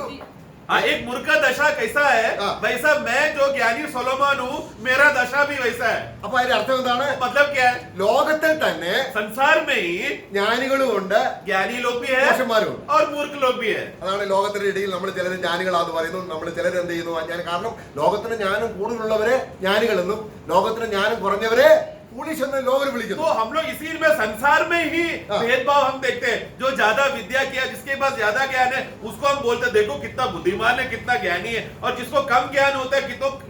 हाँ, एक मूर्ख का दशा कैसा है हाँ. वैसा मैं जो ज्ञानी सोलोमन हूँ मेरा दशा भी वैसा है. അപ്പൊ അതിന്റെ അർത്ഥം എന്താണ്? मतलब क्या है? ലോകത്തിൽ തന്നെ संसार में ही ജ്ഞാനികളും ഉണ്ട്, ज्ञानी लोग भी है മോശന്മാരും ഉണ്ട്. और मूर्ख लोग भी है. അതാണ് ലോകത്തിന്റെ ഇടയിൽ നമ്മൾ ചിലർ ജ്ഞാനികളാന്ന് പറയുന്നു, നമ്മൾ ചിലർ എന്ത് ചെയ്യുന്നു അജ്ഞാനം. കാരണം ലോകത്തിന് ജ്ഞാനം കൂടുതലുള്ളവരെ ജ്ഞാനികളെന്നും ലോകത്തിന് ജ്ഞാനം കുറഞ്ഞവരെ ഫൂളിഷ് എന്ന് ലോകർ വിളിക്കുന്നു. तो हम लोग इसी में संसार में ही हाँ. भेदभाव हम देखते हैं. जो ज्यादा विद्या किया, जिसके पास ज्यादा ज्ञान है उसको हम बोलते हैं देखो कितना बुद्धिमान है, कितना ज्ञानी है. और जिसको कम ज्ञान होता है,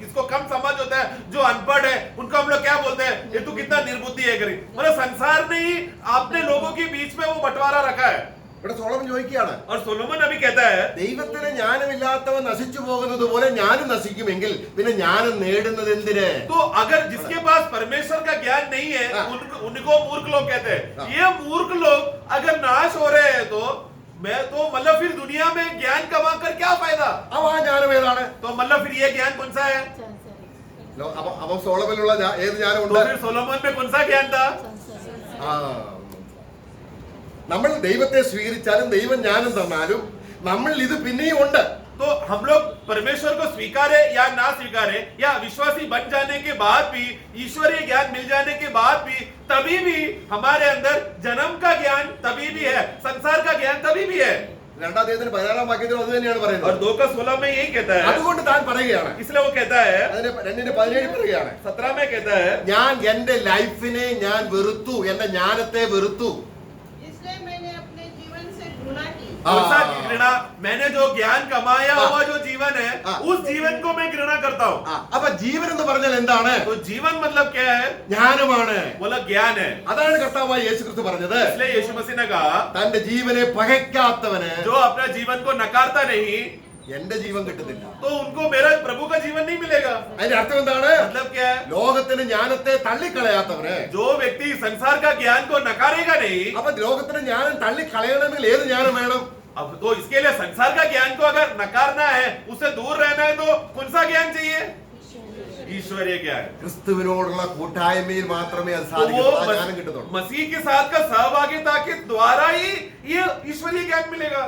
जिसको कम समझ होता है, जो अनपढ़ है, उनको हम लोग क्या बोलते हैं? ये तू कितना निर्बुद्धि है करी. मतलब संसार ने ही अपने लोगों के बीच में वो बंटवारा रखा है. ഇവിടെ സോളമൻ ചോദിക്കുകയാണ്, और सोलोमन अभी कहता है ദൈവത്തിന് ജ്ഞാനമില്ലാത്തവൻ നശിച്ചു പോകുന്നത് പോലെ ഞാനും നശിക്കുമെങ്കിൽ പിന്നെ ജ്ഞാനം നേടുന്നത് എന്തിന്? तो अगर जिसके पास परमेश्वर का ज्ञान नहीं है हाँ. उनको मूर्ख लोग कहते हैं. हाँ. ये मूर्ख लोग अगर नाश हो रहे हैं तो मैं तो मतलब फिर दुनिया में ज्ञान कमा कर क्या फायदा? അപ്പൊ ആ ജ്ഞാനം ഏതാണ്? तो मतलब फिर ये ज्ञान कौन सा है? അപ്പൊ സോളമനിലുള്ള ഏത് ജ്ഞാനം तो ഉണ്ട്? फिर सोलोमन में कौन सा ज्ञान था? ആ, നമ്മൾ ദൈവത്തെ സ്വീകരിച്ചാലും ദൈവം ജ്ഞാനം തന്നാലും നമ്മൾ ഇത് പിന്നെയും ഉണ്ട്. तो हम लोग परमेश्वर को स्वीकारे या ना स्वीकारे या विश्वासी बन जाने के बाद भी, ईश्वरीय ज्ञान मिल जाने के बाद भी, तभी भी हमारे अंदर जन्म का ज्ञान तभी भी है, संसार का ज्ञान तभी भी है. 2-ാം അധ്യായത്തിന് 16-ാം വാക്യത്തിൽ അത് തന്നെയാണ് और പറയുന്നത്. 2:16 में यही कहता है. അതുകൊണ്ട് താൻ പറയുകയാണ്, इसलिए वो कहता है, അതിന്റെ 2:17 പറയുകയാണ്, 17 में कहता है ഞാൻ എന്റെ ലൈഫിനെ ഞാൻ വെറുത്തു, എന്റെ ജ്ഞാനത്തെ വെറുത്തു. इसलिए मैंने अपने जीवन से घृणा की. कौन सा घृणा? मैंने जो ज्ञान कमाया हाँ. हुआ जो जीवन है हाँ. उस जीवन को मैं घृणा करता हूँ. അപ്പൊ ജീവൻ എന്ന് പറഞ്ഞാൽ എന്താണ്? तो जीवन मतलब क्या है? ജ്ഞാനമാണ്. बोला ज्ञान है. അതാണ് കർത്താവായ യേശുക്രിസ്തു പറഞ്ഞത്, इसलिए यीशु मसीह ने कहा തന്റെ ജീവനെ പകയ്ക്കാത്തവന് जो अपना जीवन को नकारता नहीं എന്റെ ജീവൻ കിട്ടുന്നില്ല. तो उनको मेरा प्रभु का जीवन नहीं मिलेगा. അതിന്റെ അർത്ഥം എന്താണ്? मतलब क्या है? ലോകത്തിന് ജ്ഞാനത്തെ തള്ളിക്കളയാത്തവന്. जो व्यक्ति संसार का ज्ञान को नकारेगा नहीं, അപ്പൊ ലോകത്തിന് ജ്ഞാനം തള്ളിക്കളയണമെങ്കിൽ ഏത് ജ്ഞാനം വേണം? अब तो इसके लिए संसार का ज्ञान को अगर नकारना है, उससे दूर रहना है, तो कौन सा ज्ञान चाहिए? ईश्वरीय ज्ञान. ക്രിസ്തുവിനോടുള്ള കൂട്ടായ്മയിൽ മാത്രമേ അത് तो സാധിക്കൂ, वो ആ ജ്ഞാനം കിട്ടുന്നുള്ളൂ. मसीह के साथ का सहभागिता के द्वारा ही ये ईश्वरीय ज्ञान मिलेगा.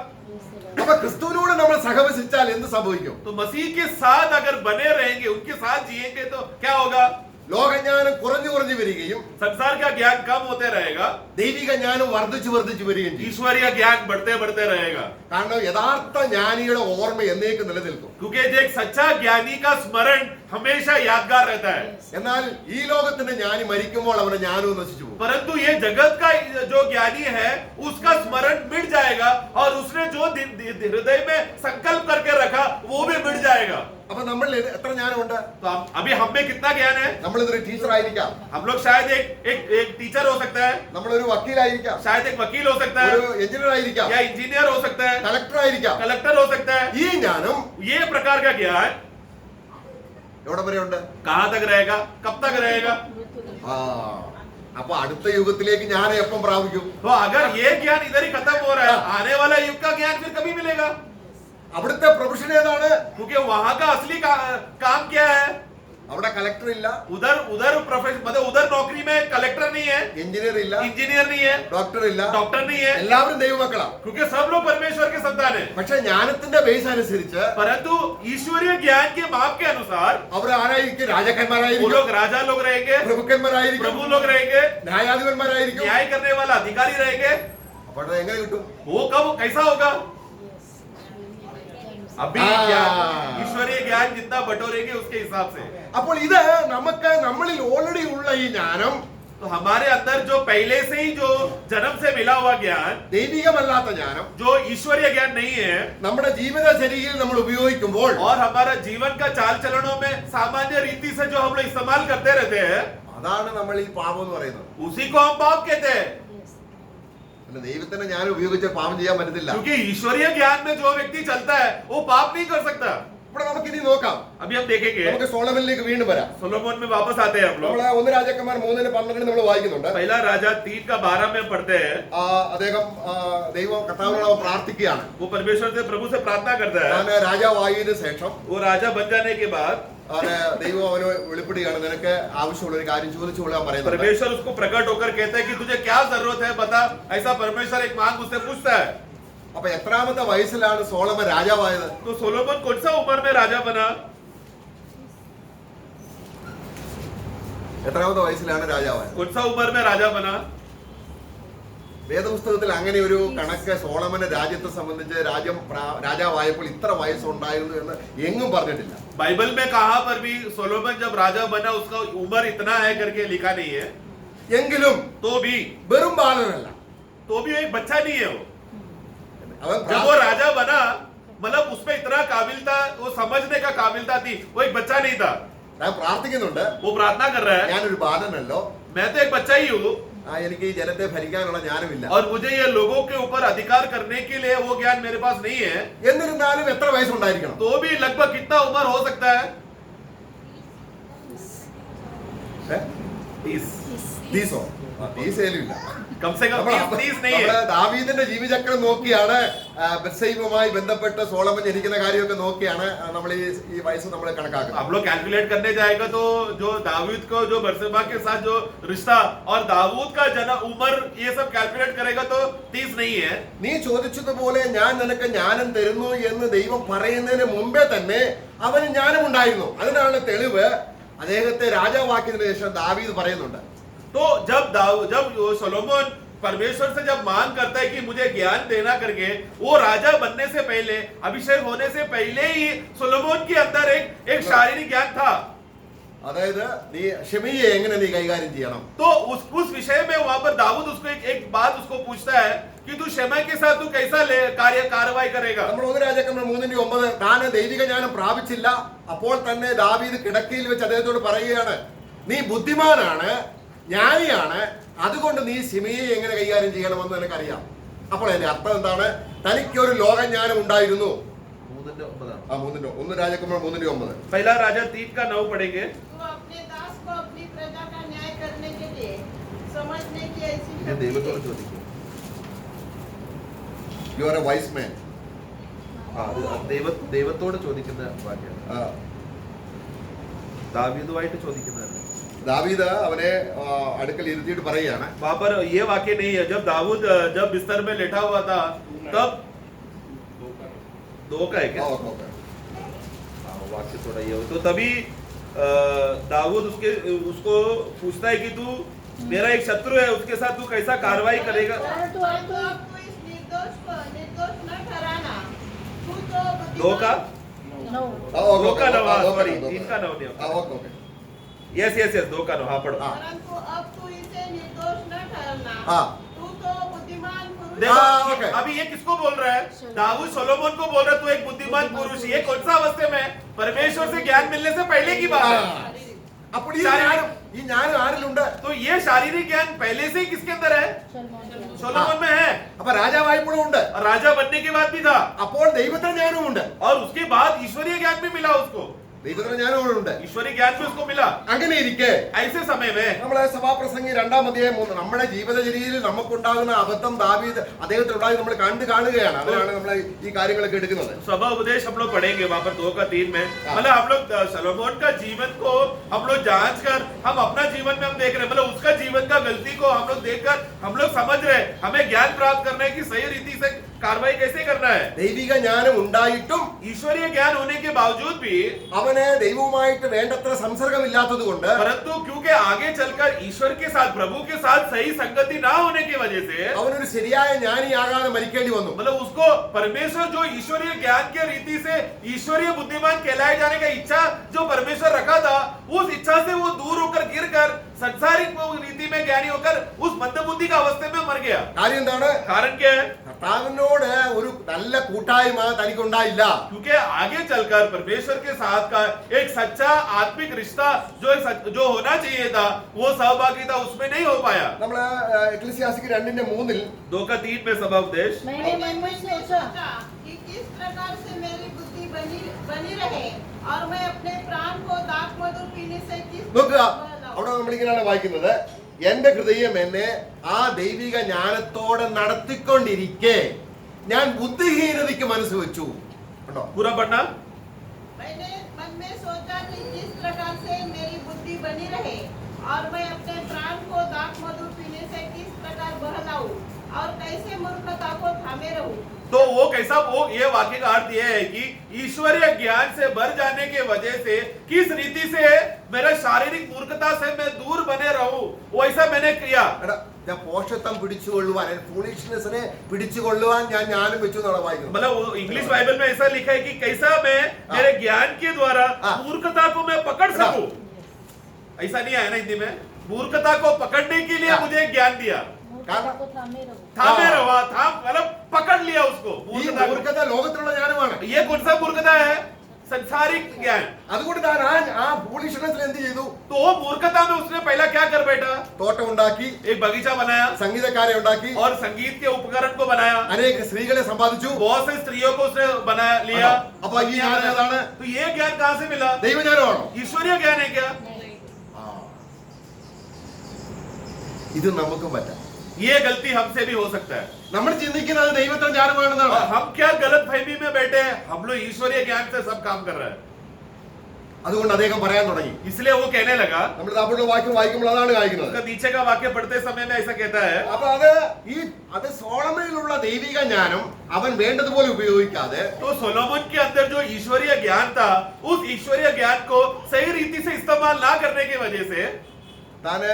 അപ്പൊ ക്രിസ്തുവിനോട് നമ്മൾ സഹവസിച്ചാൽ എന്ത് സംഭവിക്കും? तो मसीह के साथ अगर बने रहेंगे, उनके साथ जिएंगे तो क्या होगा? ലോകജ്ഞാനം കുറഞ്ഞു കുറഞ്ഞു വരികയും संसार का ज्ञान कम होते रहेगा, ദൈവിക ജ്ഞാനം വർദ്ധിച്ചു വർദ്ധിച്ചു വരികയും ചെയ്യും. ईश्वरीय ज्ञान बढ़ते बढ़ते रहेगा. കാരണം യഥാർത്ഥ ജ്ഞാനിയുടെ ഓർമ്മ എന്നേക്കും നിലനിൽക്കും. क्योंकि एक सच्चा ज्ञानी का स्मरण हमेशा यादगार रहता है. എന്നാൽ ഈ ലോകത്തിന്റെ ജ്ഞാനി മരിക്കുമ്പോൾ അവന്റെ ജ്ഞാനവും നശിച്ചു പോകും. परंतु ये जगत का जो ज्ञानी है उसका स्मरण मिट जाएगा और उसने जो हृदय में संकल्प करके रखा वो भी मिट जाएगा. അപ്പൊ നമ്മൾ എത്ര ജ്ഞാനമുണ്ട്? तो अभी हम में कितना ज्ञान है? നമ്മൾ ഇതൊരു ടീച്ചർ ആയിരിക്കാം, हम लोग शायद एक टीचर हो सकता है, നമ്മളൊരു വക്കീലായിരിക്കാം, शायद एक वकील हो सकता है, ഒരു എഞ്ചിനീയർ ആയിരിക്കാം, या इंजीनियर हो सकता है, കളക്ടർ ആയിരിക്കാം. कलेक्टर हो सकता है. ഈ ജ്ഞാനം ये प्रकार का ज्ञान എവിടെ വരെ ഉണ്ട്? कहाँ तक रहेगा, कब तक रहेगा? ആ അപ്പൊ അടുത്ത യുഗത്തിലേക്ക് ജ്ഞാനം എപ്പം പ്രാപിക്കും? तो अगर ये ज्ञान इधर ही खत्म हो रहा है, आने वाला युग का ज्ञान फिर कभी मिलेगा? അവിടുത്തെ പ്രൊഫഷൻ ഏതാണ്? क्योंकि वहां का असली काम क्या है? അവിടെ കളക്ടർ ഇല്ല, उधर प्रोफेशन मतलब उधर नौकरी में कलेक्टर नहीं है, എഞ്ചിനീയർ ഇല്ല, इंजीनियर नहीं है, ഡോക്ടർ ഇല്ല, डॉक्टर नहीं है, എല്ലാവരും ദൈവമക്കളാ. क्योंकि सब लोग परमेश्वर के संतान है. പക്ഷെ ജ്ഞാനത്തിന്റെ ബേസ് അനുസരിച്ച് परंतु ईश्वरीय ज्ञान के माप के अनुसार അവർ ആരായിരിക്കും? वो രാജാക്കന്മാരായിരിക്കും, लोग राजा लोग रहेंगे, പ്രഭുക്കന്മാരായിരിക്കും, प्रभु लोग रहेंगे, ന്യായാധിപന്മാരായിരിക്കും. न्याय करने वाला अधिकारी रहेंगे. അപ്പോൾ അത് എങ്ങനെ കിട്ടും? वो कब कैसा होगा? अभी हाँ। ज्ञान ईश्वरीय ज्ञान जितना बटोरेंगे उसके हिसाब से. അപ്പോൾ ഇത് നമുക്ക് നമ്മളിൽ ഓൾറെഡി ഉള്ള ഈ ജ്ഞാനം तो हमारे अंदर जो पहले से ही जो जन्म से मिला हुआ ज्ञान, ദൈവികമല്ലാത്ത ജ്ഞാനം जो ईश्वरीय ज्ञान नहीं है, നമ്മുടെ ജീവിത ശൈലിയിൽ നമ്മൾ ഉപയോഗിക്കുമ്പോൾ और हमारा जीवन का चाल चलनों में सामान्य रीति से जो हम लोग इस्तेमाल करते रहते हैं, അതാണ് നമ്മൾ ഈ പാപം എന്ന് പറയുന്നത്. उसी को हम पाप कहते हैं. പിന്നെ ദൈവത്തിന്റെ ജ്ഞാനം ഉപയോഗിച്ച് പാപം ചെയ്യാൻ പറ്റത്തില്ല. क्योंकि ईश्वरीय ज्ञान में जो व्यक्ति चलता है वो पाप नहीं कर सकता. ഇവിടെ നമുക്ക് ഇനി നോക്കാം. अभी हम देखेंगे നമുക്ക് സോളമനിലേക്ക് വീണ്ടും വരാം. सोलोमन में वापस आते हैं हम लोग. നമ്മള് 1 രാജാക്കന്മാർ 3:12 നമ്മൾ വായിക്കുന്നുണ്ട്. पहला राजा 3:12 में पढ़ते हैं. അദ്ദേഹം ദൈവം കർത്താവിനോട് പ്രാർത്ഥിക്കുകയാണ്. वो परमेश्वर से प्रभु से प्रार्थना करता है. ഞാൻ രാജാവായതിനു ശേഷം वो राजा बन जाने के बाद ദൈവം അവന് വെളിപ്പെടുകയാണ്, നിനക്ക് ആവശ്യമുള്ള ഒരു കാര്യം ചോദിച്ചുകൊള്ളാൻ പറയുന്നത്. परमेश्वर उसको प्रकट होकर कहता है कि तुझे क्या जरूरत है बता. ऐसा परमेश्वर एक मांग उससे पूछता है. അപ്പൊ എത്രാമത്തെ വയസ്സിലാണ് സോളമൻ രാജാവായത്? तो सोलोमन कौन सा उम्र में राजा बना? എത്രാമത്തെ വയസ്സിലാണ് രാജാവായത്? कौन सा उम्र में राजा बना? വേദപുസ്തകത്തിൽ അങ്ങനെ ഒരു കണക്ക് സോളമന്റെ രാജ്യത്തെ സംബന്ധിച്ച് രാജാവായപ്പോൾ ഇത്ര വയസ്സുണ്ടായിരുന്നു എന്ന് എങ്ങും പറഞ്ഞിട്ടില്ല. बाइबल में कहां पर भी सोलोमन जब राजा बना उसका उम्र इतना है करके लिखा नहीं है. എങ്കിലും तो भी വെറും ബാലനല്ല. एक बच्चा नहीं है वो. അവൻ जब वो राजा बना मतलब उसमें इतना काबिलता, वो समझने का काबिलता थी. वो एक बच्चा नहीं था. ഞാൻ പ്രാർത്ഥിക്കുന്നുണ്ട്, वो प्रार्थना कर रहा है, ഞാനൊരു ബാലനല്ലോ, मैं तो एक बच्चा ही हूँ എനിക്ക് ഈ ജനത്തെ ഭരിക്കാനുള്ള ജ്ഞാനമില്ല. और मुझे ये लोगों के ऊपर अधिकार करने के लिए वो ज्ञान मेरे पास नहीं है. എന്നിരുന്നാലും എത്ര വയസ്സുണ്ടായിരിക്കണം? तो भी लगभग कितना उम्र हो सकता है? 30. 30 कम से कम 30 नहीं है. ദാവീദിന്റെ ജീവിതചക്രം നോക്കിയാണ് ബത്ശേബയുമായി ബന്ധപ്പെട്ട് സോളമൻ ജനിക്കുന്ന കാര്യമൊക്കെ നോക്കിയാണ് നമ്മൾ ഈ വയസ്സ് നമ്മൾ കണക്കാക്കുന്നത്. हम लोग कैलकुलेट करने जाएगा तो जो दाऊद को जो बरसेबा के साथ जो रिश्ता और दाऊद का जन्म उम्र ये सब कैलकुलेट करेगा तो 30 नहीं है. നീ ചോദിച്ചതുപോലെ ഞാൻ നിനക്ക് ജ്ഞാനം തരുന്നു എന്ന് ദൈവം പറയുന്നതിന് മുമ്പേ തന്നെ അവന് ജ്ഞാനം ഉണ്ടായിരുന്നു. അതിനാണ് തെളിവ് അദ്ദേഹത്തെ രാജാവാക്കിയതിനു ശേഷം ദാവീദ് പറയുന്നുണ്ട്. तो जब सोलोमन परमेश्वर से जब मांग करता है कि मुझे ज्ञान देना करके, वो राजा बनने से पहले, अभिषेक होने से पहले ही सोलोमन के अंदर एक शारीरिक ज्ञान था. അതായത് നീ ഷെമയിയെ എങ്ങനെ നീ കൈകാര്യം ചെയ്യണം? तो उस विषय में वहां पर दाऊद उसको एक बात उसको पूछता है कि तू शमय के साथ तू कैसा कार्रवाई करेगा. നമ്മൾ 1 രാജാക്കന്മാർ 3:9 താൻ ദൈവിക ജ്ഞാനം പ്രാപിച്ചില്ല. അപ്പോൾ തന്നെ ദാവീദ് കിടക്കയിൽ വെച്ച് അദ്ദേഹത്തോട് പറയുകയാണ്, നീ ബുദ്ധിമാനാണ്, ജ്ഞാനിയാണ്, അതുകൊണ്ട് നീ ശിമയെ എങ്ങനെ കൈകാര്യം ചെയ്യണമെന്ന് നിനക്കറിയാം. അപ്പോൾ അതിന്റെ അർത്ഥം എന്താണ്? തനിക്കൊരു ലോകജ്ഞാനം ഉണ്ടായിരുന്നു. 1 രാജാക്കന്മാർ 3:9. पहला राजा 3:9 पढ़ेंगे. तू अपने दास को अपनी प्रजा का न्याय करने के लिए समझने की ऐसी शक्ति ദൈവത്തോട് दे। ചോദിക്കും. You are a wise man. ദൈവത്തോട് ചോദിക്കുന്ന വാക്യം ദാവീദുമായിട്ട് ചോദിക്കുന്നതാണ്. ദാവീദ് അവനെ അടുക്കൽ ഇരുത്തിയിട്ട് പറയുകയാണ്. वहां पर ये वाक्य नहीं है. जब दाऊद जब बिस्तर में लेटा हुआ था तब 2 का है क्या? वाक्य थोड़ा ये हो तो तभी दाऊद उसको पूछता है कि तू मेरा एक शत्रु है, उसके साथ तू कैसा कार्रवाई करेगा? परंतु अब परंतु तो अब तू इस निर्दोष को निर्दोष न ठहराना. तू तो 2 का 9 2 का 9 सॉरी 3 का 9 नहीं. यस 2 का 9 हाँ पढ़ो. परंतु अब तू इसे निर्दोष न ठहराना. हाँ. तू तो बुद्धिमान पुरुष देखो हाँ, ओके। अभी ये किसको बोल रहा है? दाऊद सोलोमन को बोल रहा है तू एक बुद्धिमान पुरुष। ये कौन सा अवस्थे में? परमेश्वर से ज्ञान मिलने से पहले की बात है। അപ്പോൾ ഈ ജ്ഞാനം ആരിലുണ്ട്? तो ये शारीरिक ज्ञान पहले से ही किसके अंदर है? सलमान सोलोमन में है। അപ്പൊ രാജാവായപ്പോഴും ഉണ്ട്. और राजा बनने के बाद भी था। അപ്പോൾ ദൈവത്തിന്റെ ജ്ഞാനവും ഉണ്ട്. और उसके बाद ईश्वरीय ज्ञान भी मिला उसको। ദൈവത്തിന്റെ ജ്ഞാനവും ഉണ്ട്. ईश्वरीय ज्ञान भी उसको मिला। അങ്ങനെ ഇരിക്കെ ऐसे समय में നമ്മളെ സഭാപ്രസംഗി 2-ാം അധ്യായം 3 നമ്മുടെ ജീവിതചര്യയിൽ നമുക്കുണ്ടാകുന്ന അബദ്ധം ദാവീദ് അദ്ദേഹത്തിനുണ്ടായി നമ്മൾ കാണുകയാണ്. അതിനാണ് നമ്മൾ ഈ കാര്യങ്ങളൊക്കെ എടുക്കുന്നത്. सभा उपदेश हम लोग पढ़ेंगे वहां पर 2-3 में। मतलब हम लोग सोलोमन का जीवन को हम लोग जांच कर हम अपना जीवन में हम देख रहे हैं। मतलब उसका जीवन का गलती को हम लोग देखकर हम लोग समझ रहे हैं हमें ज्ञान प्राप्त करने की सही रीति से कार्रवाई कैसे करना है। ദൈവിക ജ്ഞാനം ഉണ്ടായിട്ടും ईश्वरीय ज्ञान होने के बावजूद भी അവന് ദൈവവുമായിട്ട് വേണ്ടത്ര സംസർഗമില്ലാത്തത് കൊണ്ട് परंतु क्योंकि आगे चलकर ईश्वर के साथ प्रभु के साथ सही संगति ना होने की वजह से അവനൊരു ശരിയായ ജ്ഞാനിയാകാതെ മരിക്കേണ്ടി വന്നു. मतलब उसको परमेश्वर जो ईश्वरीय ज्ञान के रीति से ईश्वरीय बुद्धिमान कहलाए जाने का इच्छा जो परमेश्वर रखा था उस इच्छा से वो दूर होकर गिरकर संसारिक रीति में ज्ञानी होकर उस मंदबुद्धि का अवस्थे में मर गया। കാര്യം എന്താണ്? कारण क्या है? കർത്താവിനോട് ഒരു നല്ല കൂട്ടായ്മ തനിക്കുണ്ടായില്ല. क्योंकि आगे चलकर परमेश्वर के साथ का एक सच्चा आत्मिक रिश्ता जो होना चाहिए था वो सहभागिता उसमें नहीं हो पाया। നമ്മള് എക്ലീസിയാസ്റ്റിക് 2:3 2-3 में सभा उपदेश मैंने मन में सोचा कि किस प्रकार से मेरी बुद्धि बनी रहे और मैं अपने प्राण को दाख मधु पीने से किस നോക്കുക, बहलाऊं। അവിടെ നമ്മളിങ്ങനെയാണ് വായിക്കുന്നത്. എന്റെ ഹൃദയം എന്നെ ആ ദൈവിക ജ്ഞാനത്തോടെ നടത്തിക്കൊണ്ടിരിക്കെ ഞാൻ ബുദ്ധിഹീനതയ്ക്ക് മനസ്സ് വെച്ചു. കണ്ടോ? पूरा पढ़ना। मैंने मन में सोचा कि किस प्रकार से मेरी बुद्धि बनी रहे और मैं अपने प्राण को दाख मधु पीने से किस प्रकार बहलाऊं और कैसे मूर्खता को थामे रहूं। तो वो कैसा वो ये वाक्य का अर्थ ये है कि ईश्वरीय ज्ञान से भर जाने के वजह से किस रीति से मेरा शारीरिक मूर्खता से मैं दूर बने रहूं वैसा मैंने किया। എടാ, ഞാൻ പോഷത്വം പിടിച്ചുകൊള്ളുവാൻ ഫൂളിഷ്നെസ്സിനെ പിടിച്ചുകൊള്ളുവാൻ ഞാൻ ജ്ഞാനം വെച്ചു എന്നാണ് വായിക്കുന്നത്. मतलब वो इंग्लिश बाइबल में ऐसा लिखा है कि कैसा मैं मेरे ज्ञान के द्वारा मूर्खता को मैं पकड़ सकूं। ऐसा नहीं आया ना हिंदी में? मूर्खता को पकड़ने के लिए मुझे ज्ञान दिया। मूर्खता को थामे रहो। थामे रहा था मतलब पकड़ लिया उसको ഈ मूर्खता को। മൂർഖത ലോകത്തിലുള്ള ജ്ഞാനമാണ്. ये कौन सा मूर्खता है? संसारिक ज्ञान। അതുകൊണ്ട് താൻ ആ ഫൂളിഷ്നെസ്സിൽ എന്ത് ചെയ്തു? तो वो मूर्खता में उसने पहला क्या कर बैठा? തോട്ടം ഉണ്ടാക്കി, एक बगीचा बनाया സംഗീതക്കാരെ ഉണ്ടാക്കി, और संगीत के उपकरण को बनाया, അനേക സ്ത്രീകളെ സമ്പാദിച്ചു. बहुत से स्त्रियों को उसने बना लिया। അപ്പൊ ഈ ജ്ഞാനം ഏതാണ്? तो ये ज्ञान कहाँ से मिला? ദൈവജ്ഞാനമാണോ? ईश्वरीय ज्ञान है क्या? ഇത് നമുക്കും പറ്റാം. ये गलती हमसे भी हो सकता है। നമ്മൾ ചിന്തിക്കുന്നത് ദൈവത്തിന്റെ ജ്ഞാനമാണെന്നാണ്. और हम क्या गलत फहमी में बैठे हैं? हम लोग ईश्वरीय ज्ञान से सब काम कर रहे हैं। അതുകൊണ്ട് അദ്ദേഹം പറയാൻ തുടങ്ങി. इसलिए वो कहने लगा, നമ്മൾ താപ്പോട്ടുള്ള വാക്യം വായിക്കുമ്പോൾ അതാണ് കാണിക്കുന്നത്. उसका नीचे का वाक्य पढ़ते समय में ऐसा कहता है। അപ്പൊ അത് സോളമനിലുള്ള ദൈവിക ജ്ഞാനം അവൻ വേണ്ടതുപോലെ ഉപയോഗിക്കാതെ तो सोलोमन के अंदर जो ईश्वरीय ज्ञान था उस ईश्वरीय ज्ञान को सही रीति से इस्तेमाल ना करने की वजह से താന്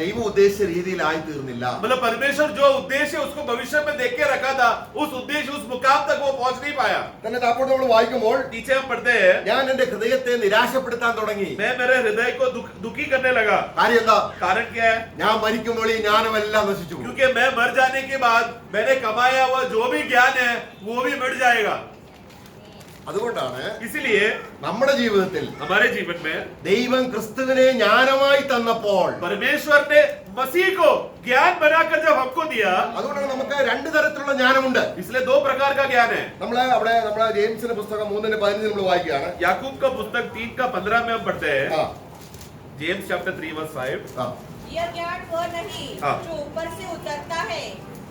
ദൈവം ഉദ്ദേശിച്ച രീതിയിലായി തീർന്നില്ല. मतलब परमेश्वर जो उद्देश्य उसको भविष्य में देख के रखा था उस उद्देश्य उस मुकाम तक वो पहुंच नहीं पाया। തന്നെ താപ്പോട്ട് നമ്മൾ വായിക്കുമ്പോൾ नीचे हम पढ़ते हैं, ഞാൻ എന്റെ ഹൃദയത്തെ നിരാശപ്പെടുത്താൻ തുടങ്ങി. मैं मेरे हृदय को दुखी करने लगा। കാര്യം എന്താ? कारण क्या है? ഞാൻ മരിക്കുമ്പോൾ ഈ ജ്ഞാനമെല്ലാം നശിച്ചു പോകും. क्योंकि मैं मर जाने के बाद मैंने कमाया हुआ जो भी ज्ञान है वो भी मिट जाएगा। അതുകൊണ്ടാണ് इसलिए നമ്മുടെ ജീവിതത്തിൽ हमारे जीवन में ദൈവം ക്രിസ്തുവിനെ ജ്ഞാനമായി തന്നപ്പോൾ परमेश्वर ने मसीह को ज्ञान बनाकर जब हमको दिया, അതുകൊണ്ടാണ് നമുക്ക് രണ്ട് തരത്തിലുള്ള ജ്ഞാനമുണ്ട്. इसलिए दो प्रकार का ज्ञान है। നമ്മളെ ജെയിംസിന്റെ പുസ്തകം 3:15 നമ്മൾ വായിക്കുകയാണ്. याकूब का पुस्तक 3:15 में हम पढ़ते हैं। ആ, जेम्स चैप्टर 3:5। ആ. यह ज्ञान वो नहीं हाँ। जो ऊपर से उतरता है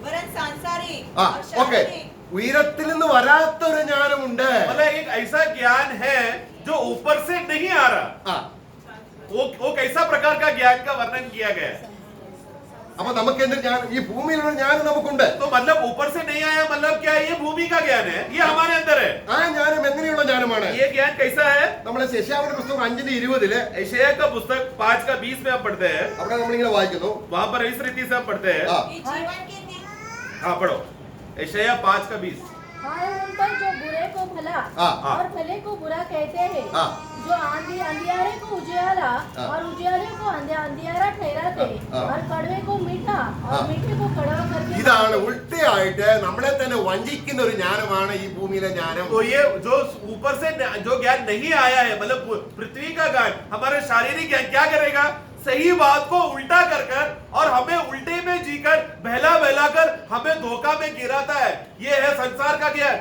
वरन सांसारिक ആ, और ഓക്കെ. शारीरिक ഉയരത്തിൽ നിന്ന് വരാത്തൊരു ജ്ഞാനമുണ്ട്. मतलब एक ऐसा ज्ञान है जो ऊपर से नहीं आ रहा। ആ, वो कैसा प्रकार का ज्ञान का वर्णन किया गया है? അപ്പൊ നമുക്ക് എന്ത് ജ്ഞാനം? ഈ ഭൂമിയിലുള്ള ജ്ഞാനം നമുക്കുണ്ട്. तो मतलब ऊपर से नहीं आया मतलब क्या है? ये भूमि का ज्ञान है, ये हमारे अंदर है। ആ ജ്ഞാനം എങ്ങനെയുള്ള ജ്ഞാനമാണ്? ये ज्ञान कैसा है? നമ്മളെ യശയ്യാവിന്റെ പുസ്തകം 5:20 यशायाह का पुस्तक 5:20 में हम पढ़ते हैं। അവിടെ നമ്മളിങ്ങനെ വായിക്കുന്നു. वहां पर इस रीति से हम पढ़ते हैं। ആ, ये जीवन के दिन हाँ पढ़ो, यशायाह 5:20। हाय उन पर जो बुरे को भला हाँ। और भले को बुरा कहते हैं, हाँ। जो अंधियारे को उजियारा हाँ। और उजियारे को अंधियारा ठहराते, हाँ। और कड़वे को मीठा हाँ। और मीठे को कड़वा करके ഇതാണ് ഉൾട്ടയായിട്ട് നമ്മളെ തന്നെ വഞ്ചിക്കുന്ന ഒരു ജ്ഞാനമാണ് ഈ ഭൂമിയിലെ ജ്ഞാനം. तो ये जो ऊपर से जो ज्ञान नहीं आया है, मतलब पृथ्वी का ज्ञान, हमारे शारीरिक ज्ञान क्या करेगा? सही बात को उल्टा कर कर और हमें उल्टे में जीकर बहला कर हमें धोखा में गिराता है. ये है संसार का ज्ञान.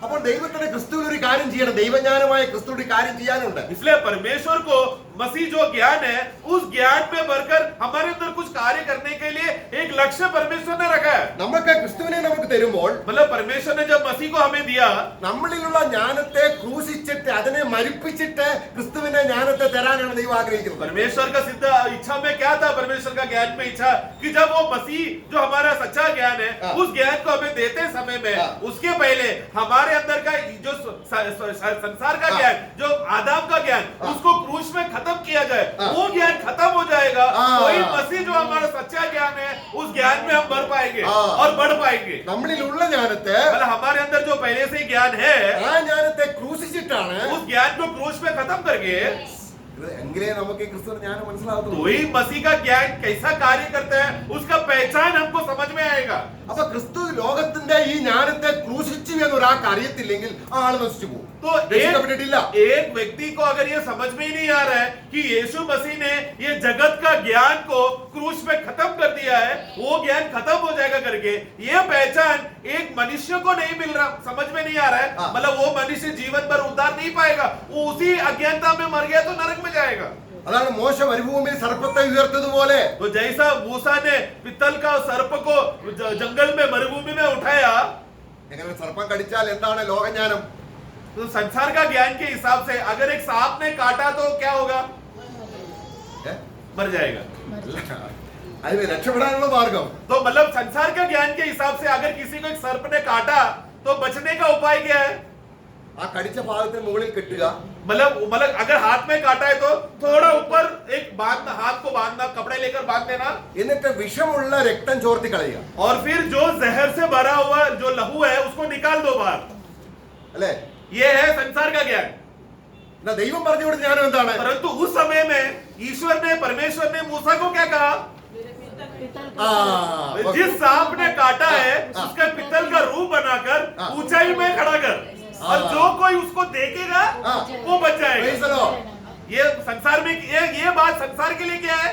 അപ്പോൾ ദൈവത്തിന്റെ ക്രിസ്തുവിൽ ഒരു കാര്യം ചെയ്യണം. ദൈവജ്ഞാനമായ ക്രിസ്തു ഒരു കാര്യം ചെയ്യാനുണ്ട്. इसलिए परमेश्वर को मसीह जो ज्ञान है, उस ज्ञान में भरकर हमारे अंदर कुछ कार्य करने के लिए एक लक्ष्य परमेश्वर ने रखा है. നമുക്ക് ക്രിസ്തുവിനെ നമുക്ക് തരുമ്പോൾ मतलब परमेश्वर ने जब मसीह को हमें दिया, നമ്മളിലുള്ള ജ്ഞാനത്തെ ക്രൂശിച്ചിട്ട് അതിനെ മരിപ്പിച്ചിട്ട് ക്രിസ്തുവിന്റെ ജ്ഞാനത്തെ തരാനാണ് ദൈവം ആഗ്രഹിക്കുന്നത്. परमेश्वर का सिद्ध इच्छा में क्या था? परमेश्वर का ज्ञान में इच्छा कि जब वो मसीह जो हमारा सच्चा ज्ञान है, हाँ। उस ज्ञान को हमें देते समय में, हाँ। उसके पहले हमारे अंदर का जो संसार का हाँ। ज्ञान, जो आदम का ज्ञान, हाँ। उसको क्रूस में खत्म किया जाए. हाँ। वो ज्ञान खत्म हो जाएगा. हाँ। वही मसीह जो हमारा सच्चा ज्ञान है, उस ज्ञान में हम भर पाएंगे हाँ। और बढ़ पाएंगे. നമ്മളിലുള്ള ജ്ഞാനത്തെ मतलब हमारे अंदर जो पहले से ही ज्ञान है, ആ ജ്ഞാനത്തെ ക്രൂശിച്ചിട്ടാണ് उस ज्ञान को क्रूस में खत्म करके, എങ്കിലേ നമുക്ക് ഈ ക്രിസ്തുവിന്റെ ജ്ഞാനം മനസ്സിലാകത്തുള്ളൂ. तो ही मसीह का ज्ञान कैसा कार्य करता है, उसका पहचान हमको समझ में आएगा. അപ്പൊ ക്രിസ്തു ലോകത്തിന്റെ ഈ ജ്ഞാനത്തെ ക്രൂശിച്ചു എന്ന് ഒരാൾക്ക് അറിയത്തില്ലെങ്കിൽ ആ ആള് നശിച്ചു പോകും. तो രക്ഷിക്കപ്പെട്ടിട്ടില്ല. एक व्यक्ति को अगर ये समझ में ही नहीं आ रहा है कि यीशु मसीह ने ये जगत का ज्ञान को क्रूस में खत्म कर दिया है, वो ज्ञान खत्म हो जाएगा करके, ये पहचान एक मनुष्य को नहीं मिल रहा, समझ में नहीं आ रहा है. हाँ। मतलब वो मनुष्य जीवन भर उद्धार नहीं पाएगा. वो उसी अज्ञानता में मर गया तो नरक में जाएगा. അതാണ് മോശ മരുഭൂമിയിൽ സർപ്പത്തെ ഉയർത്തതുപോലെ तो जैसा मूसा ने पित्तल का सर्प को जंगल में मरुभूमि में उठाया, എങ്ങനെ സർപ്പം കടിച്ചാൽ എന്താണ് ലോകജ്ഞാനം? तो संसार का ज्ञान के हिसाब से अगर एक सांप ने काटा तो क्या होगा? ഏ? मर जाएगा. അതിന് രക്ഷപ്പെടാനുള്ള മാർഗം तो मतलब संसार के ज्ञान के हिसाब से अगर किसी को एक सर्प ने काटा तो बचने का उपाय क्या है? ആ കടിച്ച ഭാഗത്തിന് മുകളിൽ കെട്ടുക, मतलब अगर हाथ में काटा है तो थोड़ा ऊपर एक बांधना, हाथ को बांधना, कपड़े लेकर बांध देना, എന്നിട്ട് വിഷമുള്ള രക്തം ചോർത്തി കളയുക. और फिर जो जहर से भरा हुआ जो लहू है उसको निकाल दो बाहर. അല്ലേ? ये है संसार का ज्ञान. എന്നാ ദൈവം പറഞ്ഞു കൊടുത്ത ജ്ഞാനം എന്താണ്? परंतु उस समय में ईश्वर ने, परमेश्वर ने मूसा को क्या कहा? ആ, जिस सांप ने काटा है हाँ। उसका पित्तल का रूप बनाकर हाँ। ऊंचाई में खड़ा कर, और हाँ। जो कोई उसको देखेगा हाँ। वो बच जाएगा. Praise the Lord. ये संसार में ये बात संसार के लिए क्या है?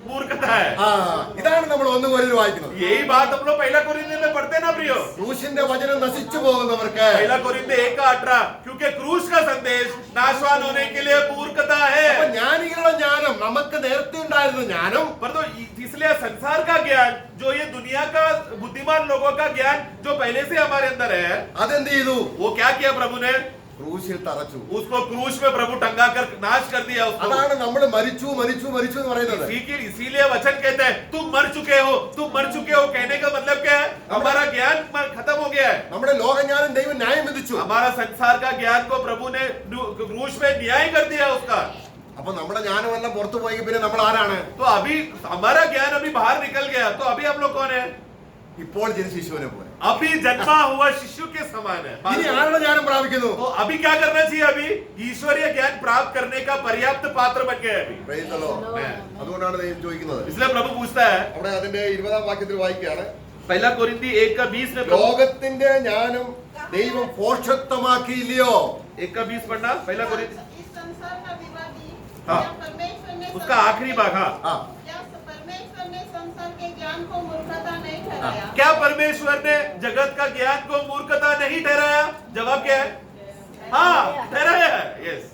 मूर्खता है. ആ, ഇതാണ് നമ്മൾ ഒന്നും ഒരു വായിക്കുന്നത്. यही बात हम लोग पहला कोरिन्थे में पढ़ते ना प्रियो. ക്രൂശിന്റെ വചനം നശിച്ചു പോകുന്നവർക്ക് पहला कोरिन्थे 1:18, क्योंकि क्रूस का संदेश नाशवान होने के लिए मूर्खता അപ്പൊ है. ജ്ഞാനികളുടെ ജ്ഞാനം, നമുക്ക് നേരത്തെ ഉണ്ടായിരുന്ന ജ്ഞാനം परंतु इसलिए संसार का ज्ञान, जो ये दुनिया का बुद्धिमान लोगों का ज्ञान जो पहले से हमारे अंदर है, അതെന്ത് ചെയ്തു? वो क्या किया प्रभु ने? ക്രൂശിൽ തറച്ചു. उसको क्रूस में प्रभु टंगा कर नाश कर दिया उसको. അതാണ് നമ്മൾ മരിച്ചു മരിച്ചു മരിച്ചു എന്ന് പറയുന്നത്. इसीलिए वचन कहते हैं तुम मर चुके हो, तुम मर चुके हो. कहने का मतलब क्या है? हमारा ज्ञान खत्म हो गया है. നമ്മുടെ ലോകജ്ഞാനം ദൈവം ന്യായം വിധിച്ചു. हमारा संसार का ज्ञान को प्रभु ने क्रूस में न्याय कर दिया उसका. അപ്പൊ നമ്മുടെ ജ്ഞാനമെല്ലാം പുറത്തു പോയി പിന്നെ നമ്മൾ ആരാണ്? तो अभी हमारा ज्ञान अभी बाहर निकल गया, तो अभी हम लोग कौन है? ഇപ്പോൾ ജനിച്ച ശിശുവിനെ പോലെ. अभी जन्मा हुआ शिशु के समान है. ഇനി ആരുടെ ജ്ഞാനം പ്രാപിക്കുന്നു? तो अभी क्या करना चाहिए? अभी ईश्वरीय ज्ञान प्राप्त करने का पर्याप्त पात्र बन गए अभी. Praise the Lord. അതുകൊണ്ടാണ് ദൈവം ചോദിക്കുന്നത്. इसलिए प्रभु पूछता है, അവിടെ അതിന്റെ 20-ാം വാക്യത്തിൽ വായിക്കുകയാണ്, पहला कोरिन्थी 1:20 में प्रभु ലോകത്തിന്റെ ജ്ഞാനം ദൈവം പോഷത്വമാക്കിയില്ലയോ? 1:20 पढ़ना. पहला कोरिन्थी इस संसार का विवादी हाँ। क्या परमेश्वर ने उसका आखिरी भाग. हाँ, ആ, क्या परमेश्वर ने संसार के ज्ञान को मूर्खता नहीं ठहराया? क्या परमेश्वर ने जगत का ज्ञान को मूर्खता नहीं ठहराया? जवाब क्या है? हाँ, ठहराया है. यस.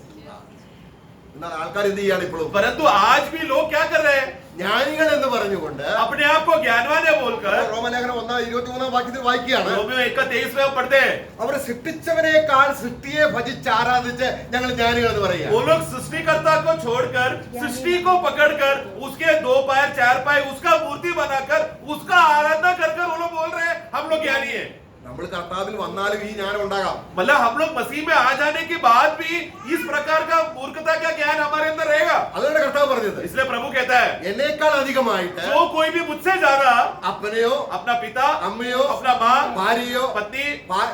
എന്നാൽ ആൾക്കാർ എന്ത് ചെയ്യാണ് ഇപ്പോഴും? परंतु आज भी लोग क्या कर रहे हैं? ജ്ഞാനികൾ എന്ന് പറഞ്ഞുകൊണ്ട് अपने आप को ज्ञानवान है बोलकर റോമലേഖനം 1:23 വാക്യത്തിൽ വായിക്കുകയാണ്, रोमियो 1:23 में हम पढ़ते हैं, അവർ സൃഷ്ടിച്ചവനേക്കാൾ സൃഷ്ടിയെ ഭജിച്ച് ആരാധിച്ച് ഞങ്ങൾ ജ്ഞാനികൾ എന്ന് പറയുക. वो लोग सृष्टिकर्ता को छोड़कर सृष्टि को पकड़कर उसके 2 पैर 4 पाए उसका मूर्ति बनाकर उसका आराधना कर वो लोग बोल रहे हैं हम लोग ज्ञानी है. നമ്മൾ കർത്താവിൽ വന്നാലും ഈ ജ്ഞാനം ഉണ്ടാകാം. मतलब हम लोग मसीह में आ जाने के बाद भी इस प्रकार का मूर्खता का ज्ञान हमारे अंदर रहेगा. അതുകൊണ്ട് കർത്താവ് പറഞ്ഞത്, इसलिए प्रभु कहता है എന്നേക്കാൾ അധികമായിട്ട് जो कोई भी मुझसे ज्यादा അപ്പനെയോ अपना पिता, അമ്മയോ अपना माँ, ഭാര്യയോ पत्नी,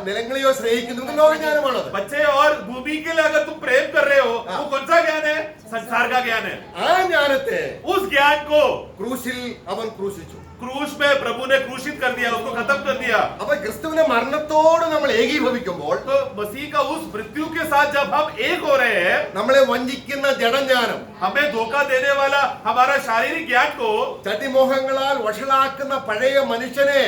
നിലങ്ങളെയോ സ്നേഹിക്കുന്നത് ലോകജ്ഞാനമാണത്. बच्चे और भूमि के लिए अगर तुम प्रेम कर रहे हो, वो कौन सा ज्ञान है? संसार का ज्ञान है. ആ ജ്ഞാനത്തെ उस ज्ञान को ക്രൂശിൽ അവൻ ക്രൂശിച്ചു. क्रूस में प्रभु ने क्रूसित कर दिया, उसको खत्म कर दिया. അപ്പൊ ക്രിസ്തുവിന്റെ മരണത്തോട് നമ്മൾ ഏകീഭവിക്കുമ്പോൾ तो मसीह का उस मृत्यु के साथ जब हम एक हो रहे हैं, നമ്മളെ വഞ്ചിക്കുന്ന ജഡജ്ഞാനം, हमें धोखा देने वाला हमारा शारीरिक ज्ञान को, ചതിമോഹങ്ങളാൽ വഷളാക്കുന്ന പഴയ മനുഷ്യനെ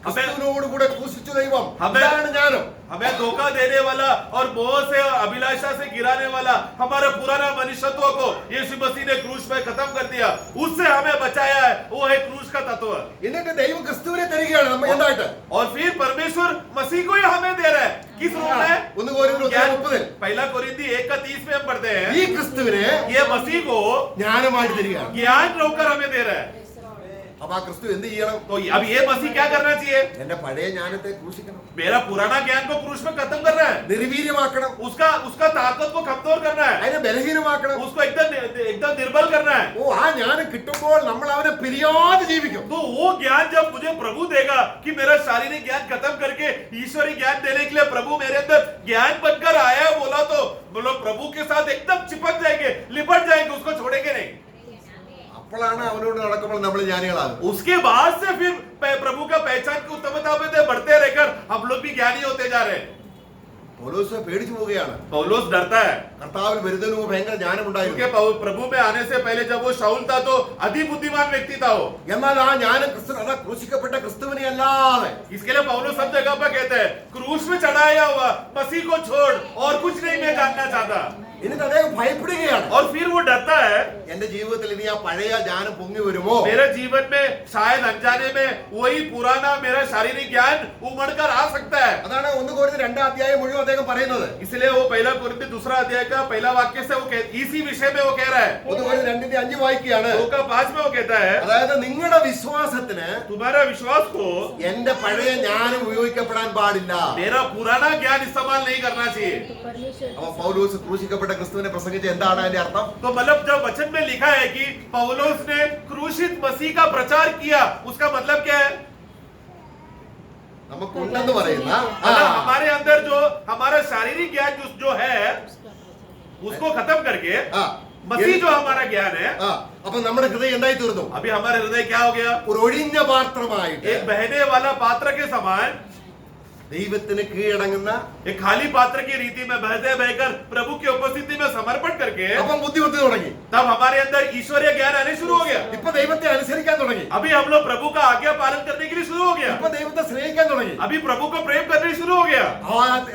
ക്രിസ്തുവിനോട് കൂടെ ക്രൂശിച്ചു ദൈവം. അതാണ് ജ്ഞാനം. हमें धोखा देने वाला और मोह से और अभिलाषा से गिराने वाला हमारा पुराना मनुष्यत्व को यीशु मसीह ने क्रूस में खत्म कर दिया. उससे हमें बचाया है. वो है क्रूस का तत्व. എന്നിട്ട് ദൈവം ക്രിസ്തുവിനെ തരികയാണ് നമ്മൾ എന്തായിട്ട്. और फिर परमेश्वर मसीह को ही हमें दे रहा है. किस रूप में? 1 कोरिन्थिയർ 30 पहला कोरिन्थी 1:30 में हम पढ़ते हैं, ഈ ക്രിസ്തുവിനെ ये मसीह को ജ്ഞാനമായിട്ട് തരികയാണ്. ज्ञान होकर हमें दे रहा है. അപ്പൊ ആ ക്രിസ്തു എന്ത് ചെയ്യണം? तो अब ये मसीह क्या करना चाहिए? എന്റെ പഴയ ജ്ഞാനത്തെ ക്രൂശിക്കണം, मेरा पुराना ज्ञान को क्रूस में खत्म करना है. നിർവീര്യമാക്കണം, उसका ताकत को कमजोर करना है. അതിനെ ബലഹീനമാക്കണം. उसको एकदम निर्बल करना है. ഓ ആ ജ്ഞാനം കിട്ടുമ്പോൾ നമ്മൾ അവനെ പിരിയാതെ ജീവിക്കും. तो वो ज्ञान जब मुझे प्रभु देगा कि मेरा शारीरिक ज्ञान खत्म करके ईश्वरी ज्ञान देने के लिए प्रभु मेरे अंदर ज्ञान बनकर आया बोला, तो लोग प्रभु के साथ एकदम चिपक जाएंगे, लिपट जाएंगे, उसको छोड़ेंगे नहीं. അപ്പോഴാണ് അവനോട് നടക്കുമ്പോൾ നമ്മൾ ജ്ഞാനികളാകും. उसके बाद से फिर प्रभु का पहचान की उत्तमता में बढ़ते रहकर हम लोग भी ज्ञानी होते जा रहे हैं. പൗലോസ് പേടിച്ചു പോവുകയാണ്. पौलुस डरता है കർത്താവിൽ വരുന്നതിന് മുമ്പ് ഭയങ്കര ജ്ഞാനം ഉണ്ടായിരുന്നു. क्योंकि प्रभु में आने से पहले जब वो शाऊल था तो अति बुद्धिमान व्यक्ति था वो. എന്നാൽ ആ ജ്ഞാനം ക്രിസ്തു അതാ ക്രൂശിക്കപ്പെട്ട ക്രിസ്തുവിനെ അല്ലാതെ इसके लिए पौलुस सब जगह पर कहते हैं, क्रूस में चढ़ाया हुआ मसीह को छोड़ और कुछ नहीं मैं जानना चाहता. എന്നിട്ട് അദ്ദേഹം ഭയപ്പെടുകയാണ്. और फिर वो डरता है, എന്റെ ജീവിതത്തിൽ ഇനി ആ പഴയ ജ്ഞാനം പൊങ്ങി വരുമോ? मेरे जीवन में शायद अनजाने में वही पुराना मेरा शारीरिक ज्ञान उमड़ कर आ सकता है. അതാണ് 1 കൊരിന്ത്യർ 2 അധ്യായം മുഴുവൻ അദ്ദേഹം പറയുന്നത്. इसलिए वो पहला कुरिन्थी 2 अध्याय का पहला वाक्य से वो इसी विषय में वो कह रहा है. 1 കൊരിന്ത്യർ 2:5 വായിക്കുകയാണ്. 2:5 में वो कहता है, അതായത് നിങ്ങളുടെ വിശ്വാസത്തിന് तुम्हारा विश्वास को എന്റെ പഴയ ജ്ഞാനം ഉപയോഗിക്കപ്പെടാൻ പാടില്ല. मेरा पुराना ज्ञान इस्तेमाल नहीं करना चाहिए. तो परमेश्वर അപ്പൊ പൗലോസ് ക്രൂശിക്കപ്പെട്ട ക്രിസ്തുവിനെ പ്രസംഗിച്ച എന്താണ് അതിന്റെ അർത്ഥം? तो मतलब जब वचन में लिखा है कि पौलुस ने क्रूसित मसीह का प्रचार किया, उसका मतलब क्या है? നമുക്കുണ്ടെന്ന് പറയുന്ന मतलब हमारे अंदर जो हमारा शारीरिक ज्ञान जो है उसको खत्म करके मसीह जो हमारा ज्ञान है, അപ്പൊ നമ്മുടെ ഹൃദയം എന്തായി തീർന്നു? अभी हमारे हृदय क्या हो गया? ഒരു ഒഴിഞ്ഞ പാത്രമായിട്ട് एक बहने वाला पात्र के समान, ദൈവത്തിന് കീഴടങ്ങുന്ന. एक खाली पात्र की रीति में बहते बहकर प्रभु की उपस्थिति में समर्पण करके അപ്പം ബുദ്ധിമുട്ട് തുടങ്ങി. तब हमारे अंदर ईश्वरीय ज्ञान आने शुरू हो गया. ഇപ്പൊ ദൈവത്തെ അനുസരിക്കാൻ തുടങ്ങി. अभी हम लोग प्रभु का आज्ञा पालन करने के लिए शुरू हो गया. ഇപ്പൊ ദൈവത്തെ സ്നേഹിക്കാൻ തുടങ്ങി. अभी प्रभु को प्रेम करने शुरू हो गया.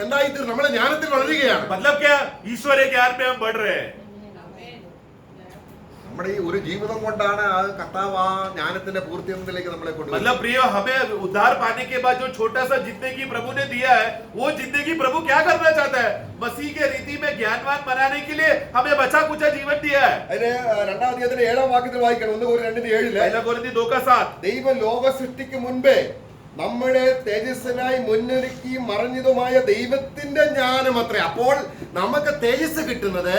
എന്തായി തീർന്നു? നമ്മുടെ ജ്ഞാനത്തിൽ വളരുകയാണ്. मतलब क्या? ईश्वरीय ज्ञान में हम बढ़ रहे हैं. നമ്മുടെ ഈ ഒരു ജീവിതം കൊണ്ടാണ് ആ കർത്താവ് ആ ജ്ഞാനത്തിന്റെ പൂർത്തീകരണത്തിലേക്ക് നമ്മളെ കൊണ്ടുവരുന്നത്. मतलब प्रिय, हमें उद्धार पाने के बाद जो छोटा सा जिंदगी प्रभु ने दिया है, वो जिंदगी प्रभु क्या करना चाहता है? मसीह के रीति में ज्ञानवान बनाने के लिए हमें बचा कुचा जीवन दिया है. അതിന് 2 അധ്യായത്തിന്റെ 7 വാക്യത്തിൽ വായിക്കണം. 1 കൊരിന്ത്യർ 2:7 पहला कोरिन्थी 2:7. ദൈവം ലോക സൃഷ്ടിക്ക് മുൻപേ നമ്മുടെ തേജസ്സിനായി മുന്നൊരുക്കി മറഞ്ഞതുമായ ദൈവത്തിന്റെ ജ്ഞാനം അത്രേ. അപ്പോൾ നമുക്ക് തേജസ് കിട്ടുന്നത്,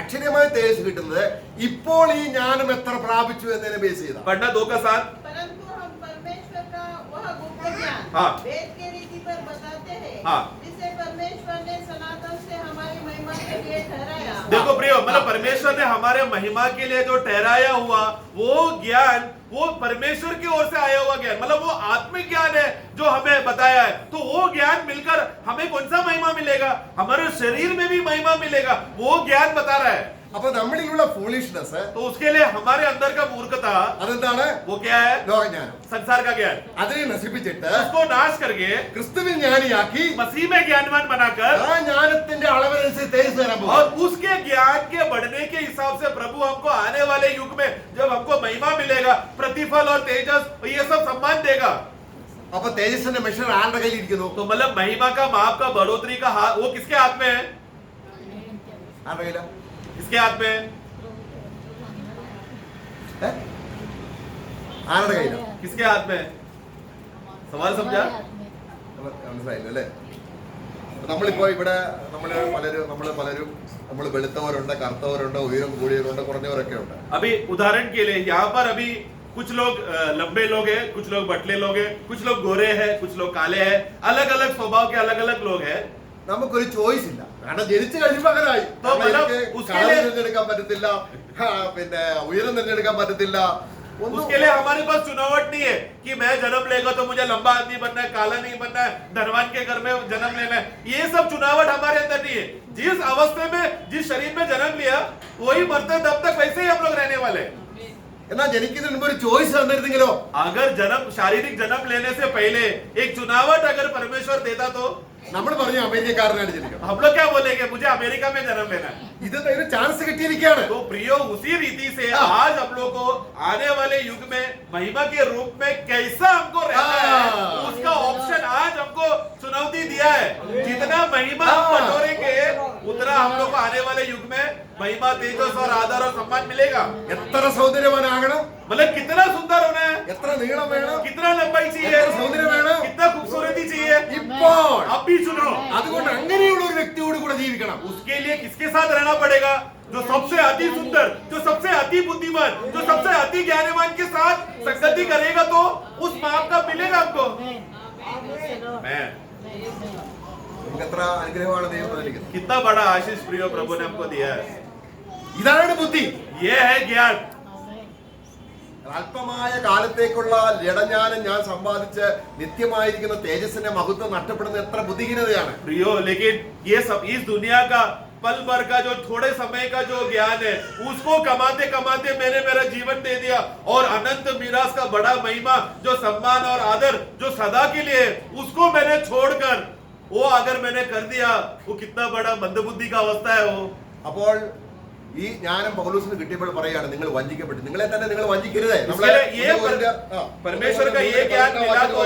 അക്ഷരമായ തേജസ് കിട്ടുന്നത് ഇപ്പോൾ ഈ ജ്ഞാനം എത്ര പ്രാപിച്ചു എന്നതിനെ ബേസ് ചെയ്ത. पढ़ना 2:7. परंतु हम परमेश्वर का वह गुप्त ज्ञान हाँ। वेद के रीति पर बताते हैं, हाँ। जिसे परमेश्वर ने सनातन से हमारी महिमा के लिए ठहराया. देखो प्रियो, मतलब परमेश्वर ने हमारे महिमा के लिए जो ठहराया हुआ वो ज्ञान, वो परमेश्वर की ओर से आया हुआ ज्ञान, मतलब वो आत्मिक ज्ञान है जो हमें बताया है. तो वो ज्ञान मिलकर हमें कौन सा महिमा मिलेगा? हमारे शरीर में भी महिमा मिलेगा. वो ज्ञान बता रहा है. അപ്പൊ നമ്മളിലുള്ള ഫൂളിഷ്നെസ് तो उसके लिए हमारे अंदर का मूर्खता, അതെന്താണ്? वो क्या है? ലോകജ്ഞാനം. संसार का ज्ञान. അതിനെ നശിപ്പിച്ചിട്ട് उसको नाश करके ക്രിസ്തുവിൽ ജ്ഞാനിയാക്കി मसीह में ज्ञानवान बनाकर ആ ജ്ഞാനത്തിന്റെ അളവനുസരിച്ച് തേജസ് തരാൻ പോകും. और उसके ज्ञान के बढ़ने के हिसाब से प्रभु हमको आने वाले युग में जब हमको महिमा मिलेगा, प्रतिफल और तेजस, ये सब सम्मान देगा. അപ്പൊ തേജസ്സിന്റെ മെഷർ ആരുടെ കയ്യിൽ ഇരിക്കുന്നു? तो मतलब महिमा का, माप का, बढ़ोतरी का हाथ वो किसके हाथ में है? ആരുടെ കയ്യിലാ? किसके हाथ में है? ആരുടെ കയ്യിലാ? किसके हाथ में है? सवाल समझा? हमारे हाथ में। മനസ്സിലായില്ല അല്ലേ? നമ്മളിപ്പോ ഇവിടെ നമ്മൾ പലരും നമ്മൾ വെളുത്തവരുണ്ട്, കറുത്തവരുണ്ട്, ഉയരം കൂടിയവരുണ്ട്, കുറഞ്ഞവരൊക്കെ ഉണ്ട്. अभी उदाहरण के लिए यहाँ पर अभी कुछ लोग लंबे लोग हैं, कुछ लोग बटले लोग हैं, कुछ लोग गोरे हैं, कुछ लोग काले हैं, अलग अलग स्वभाव के अलग अलग लोग हैं. നമുക്കൊരു ചോയ്സ് ഇല്ല, കാരണം ജനിച്ചു കഴിയുമ്പോൾ അങ്ങനായി. തിരഞ്ഞെടുക്കാൻ പറ്റത്തില്ല, പിന്നെ ഉയരം തിരഞ്ഞെടുക്കാൻ പറ്റത്തില്ല. उसके लिए हमारे पास चुनावट नहीं है कि मैं जन्म लेगा तो मुझे लंबा आदमी बनना है, काला नहीं बनना है, धनवान के घर में जन्म लेना है. ये सब चुनावट हमारे अंदर नहीं है. जिस अवस्था में जिस शरीर में जन्म लिया वही मरते तब तक वैसे ही हम लोग रहने वाले. എന്നാൽ ജനിക്കുന്നതിന് മുമ്പ് ഒരു ചോയ്സ് തന്നിരുന്നെങ്കിലോ? अगर जन्म शारीरिक जन्म लेने से पहले एक चुनावट अगर परमेश्वर देता तो നമ്മൾ പറഞ്ഞു അമേരിക്കക്കാരനായിട്ട് ജനിക്കണം. हम लोग क्या बोलेंगे, मुझे अमेरिका में जन्म लेना है. ഇത് ഒരു ചാൻസ് കിട്ടിയിരിക്കുകയാണ്. तो प्रियो उसी रीति से आज हम लोग को आने वाले युग में महिमा के रूप में कैसा हमको रहना है उसका ऑप्शन आज हमको चुनौती दिया है. जितना महिमा हम बटोरेंगे उतना हम लोग को आने वाले युग में महिमा, तेजस और आदर और सम्मान मिलेगा. എത്ര സൗന്ദര്യവാനാകണം, मतलब कितना सुंदर होना है, എത്ര നീളം വേണം, कितना लंबाई चाहिए, എത്ര സൗന്ദര്യം വേണം, कितना खूबसूरती चाहिए. ഇപ്പോൾ आप भी चुनो. അതുകൊണ്ട് അങ്ങനെയുള്ള ഒരു വ്യക്തിയോട് കൂടെ ജീവിക്കണം. उसके लिए किसके साथ रहना पड़ेगा? जो सबसे अति सुंदर, जो सबसे अति बुद्धिमान, जो सबसे अति ज्ञानवान के साथ संगति करेगा तो उस माप का मिलेगा हमको. मैं നമുക്ക് എത്ര അനുഗ്രഹമാണ് ദൈവം തന്നിരിക്കുന്നത്. कितना बड़ा आशीष प्रियो प्रभु ने हमको दिया है. ഇതാണ് ബുദ്ധി. ये है ज्ञान. അല്പമായ കാലത്തേക്കുള്ള ലടഞ്ഞാനം ഞാൻ സമ്പാദിച്ച് നിത്യമായിരിക്കുന്ന തേജസ്സിന്റെ മഹത്വം നഷ്ടപ്പെടുന്ന എത്ര ബുദ്ധിഹീനതയാണ്. प्रियो लेकिन ये सब इस दुनिया का पल भर का जो थोड़े समय का जो ज्ञान है उसको कमाते कमाते मैंने मेरा जीवन दे दिया और अनंत मिरास का बड़ा महिमा जो सम्मान और आदर जो सदा के लिए उसको मैंने छोड़कर वो अगर मैंने कर दिया वो कितना बड़ा मंदबुद्धि का अवस्था है वो. അപ്പോൾ ഈ ജ്ഞാനം പൗലോസിന് കിട്ടിയപ്പോൾ പറയാണ് നിങ്ങൾ വഞ്ചിക്കപ്പെട്ടു, നിങ്ങളെ തന്നെ നിങ്ങൾ വഞ്ചിക്കരുതേ. इसके लिए ये परमेश्वर का ये ज्ञान मिला तो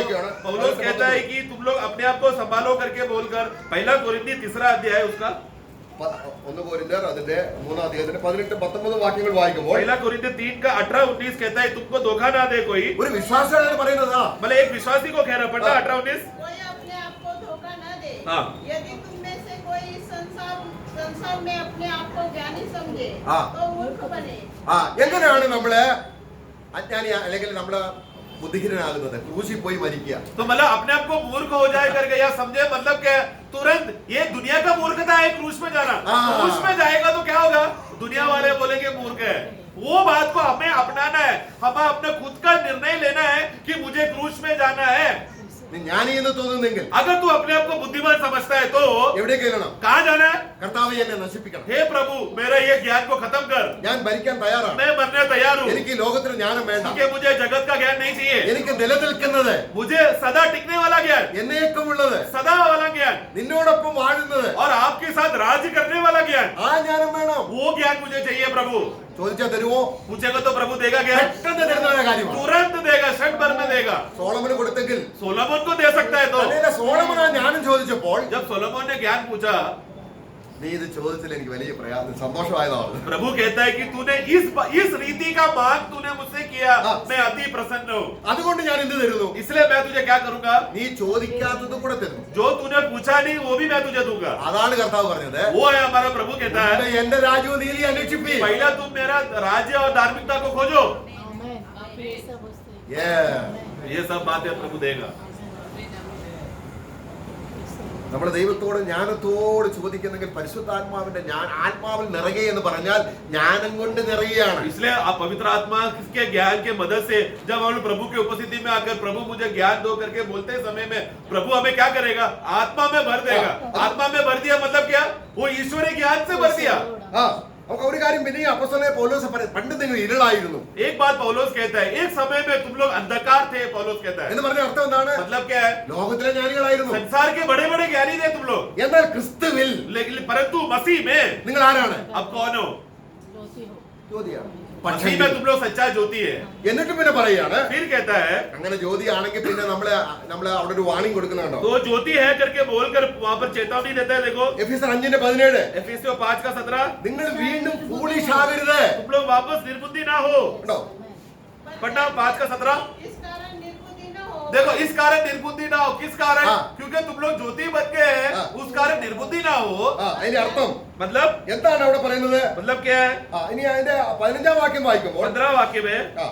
पौलुस कहता है कि तुम लोग अपने आप को संभालो करके बोलकर पहला कोरिन्थी 3 अध्याय उसका 1 कोरिन्थियर അതിന്റെ 3 അധ്യായത്തിന്റെ 18-19 വാക്യങ്ങൾ വായിക്കുമ്പോൾ पहला कोरिन्थी 3 का 18-19 कहता है तुमको धोखा ना दे कोई. ഒരു വിശ്വാസിയാണ് പറയുന്നത്. मतलब एक विश्वासी को कह रहा पढ़ना 18-19. कोई अपने आप को धोखा न दे. हाँ. यदि तुम में से कोई इस संसार में अपने आप को ज्ञानी समझे हाँ. तो मूर्ख बने. എങ്ങനെയാണ് നമ്മള് അജ്ഞാനി അല്ലെങ്കിൽ നമ്മള് ബുദ്ധിഹീനനാകുന്നത്? ക്രൂശിൽ പോയി മരിക്കുക. तो मतलब अपने आप को मूर्ख हो जाए करके या समझे मतलब क्या तुरंत ये दुनिया का मूर्खता है क्रूस में जाना. क्रूस में जाएगा तो क्या होगा? दुनिया वाले बोलेंगे मूर्ख है. वो बात को हमें अपनाना है. हमें अपने खुद का निर्णय लेना है कि मुझे क्रूस में जाना है. നീ ജ്ഞാനി എന്ന് തോന്നുന്നെങ്കിൽ अगर तू अपने आप को बुद्धिमान समझता है तो എവിടേക്ക് ചെല്ലണം? कहाँ जाना है? കർത്താവേ എന്നെ നശിപ്പിക്കണം, हे प्रभु मेरा ये ज्ञान को खत्म कर. ഞാൻ ഭരിക്കാൻ തയ്യാറാണ്, मैं मरने तैयार हूँ എനിക്ക് ഈ ലോകത്തിന് ജ്ഞാനം വേണ്ട, क्योंकि मुझे जगत का ज्ञान नहीं चाहिए. എനിക്ക് നിലനിൽക്കുന്നത് मुझे सदा टिकने वाला ज्ञान, എന്നേക്കുമുള്ളത് सदा वाला ज्ञान നിന്നോടൊപ്പം വാഴുന്നത് और आपके साथ राज्य करने वाला ज्ञान, ആ ജ്ഞാനം വേണം. वो ज्ञान मुझे चाहिए प्रभु. ചോദിച്ചാൽ തരുമോ? पूछेगा तो प्रभु देगा ज्ञान, പെട്ടെന്ന് തരുന്ന കാര്യമാണ്. तुरंत देगा, क्षण भर में देगा. സോളമന് കൊടുത്തെങ്കിൽ सोलोमन को दे सकता है. तो തന്നെയല്ല, സോളമൻ ആ ജ്ഞാനം ചോദിച്ചപ്പോൾ जब सोलोमन ने ज्ञान पूछा നീ ഇത് ചോദിച്ചതിൽ എനിക്ക് വലിയ സന്തോഷമായതാണ്. प्रभु कहता है कि तूने इस रीति का मांग तूने मुझसे किया, मैं अति प्रसन्न हूँ. അതുകൊണ്ട് ഞാൻ എന്ത് തരുന്നു? इसलिए मैं तुझे क्या करूंगा? നീ ചോദിക്കാത്തതും കൂടെ തരുന്നു. जो तूने पूछा नहीं वो भी मैं तुझे दूंगा. അതാണ് കർത്താവ് പറഞ്ഞത്. वो है हमारा प्रभु कहता है എന്റെ രാജ്യവും നീതി അന്വേഷിപ്പി. पहला तुम मेरा राज्य और धार्मिकता को खोजो. आमेन. आप ये सब वस्तु ये सब बातें प्रभु देगा. നമ്മുടെ ദൈവത്തോട് ജ്ഞാനത്തോട് ചോദിക്കുന്നെങ്കിൽ പരിശുദ്ധാത്മാവിന്റെ ആത്മാവിൽ നിറയുക എന്ന് പറഞ്ഞാൽ ജ്ഞാനം കൊണ്ട് നിറയുകയാണ്. इसलिए आप पवित्र आत्मा के ज्ञान के मदद से जब हम प्रभु की उपस्थिति में आकर प्रभु मुझे ज्ञान दो करके बोलते समय में प्रभु हमें क्या करेगा? आत्मा में भर देगा. आत्मा में भर दिया मतलब क्या? वो ईश्वरीय ज्ञान से भर दिया. നമുക്ക് ഒരു കാര്യം പിന്നെ അപ്പോസ്തലനായ പൗലോസ് പണ്ട് നിങ്ങൾ ഇരുളായിരുന്നു. एक बात पौलुस कहता है, एक समय में तुम लोग अंधकार थे. पौलुस कहता है എന്ന് പറഞ്ഞ അർത്ഥം എന്താണ്? मतलब क्या है? ലോകത്തിലെ ജ്ഞാനികളായിരുന്നു, संसार के बड़े बड़े ज्ञानी थे तुम लोग, എന്നാൽ ക്രിസ്തുവിൽ लेकिन परंतु मसीह में നിങ്ങൾ ആരാണ്? अब कौन हो? ज्योति हो. ജ്യോതിയാണ്. मसीह में तुम लोग सच्चा ज्योति है. എന്നിട്ട് പിന്നെ പറയാണ്, फिर कहता है അങ്ങനെ ജ്യോതി ആണെങ്കിൽ പിന്നെ നമ്മള് അവിടെ ഒരു വാണിംഗ് കൊടുക്കുന്നുണ്ടോ? तो ज्योति है करके बोलकर वहां पर चेतावनी देता है. देखो എഫെസ്യർ 5:17 एफिसियों 5:17 നിങ്ങൾ വീണ്ടും ഫൂളിഷ് ആകരുത്. तुम लोग वापस निर्बुद्धि ना हो. ഉണ്ടോ? पढ़ना 5:17. इस कारण निर्बुद्धि न हो देखो इस कारण निर्बुद्धि ना हो, किस कारण? हाँ। क्योंकि तुम लोग ज्योति बन गए हैं, हाँ। उस कारण निर्बुद्धि ना हो। അതിന്റെ അർത്ഥം मतलब എന്താണ് അവിടെ പറയുന്നത്? क्या है? ഇനി അതിന്റെ 15-ാം വാക്യം വായിക്കുമ്പോൾ 15 वाक्य में ആ,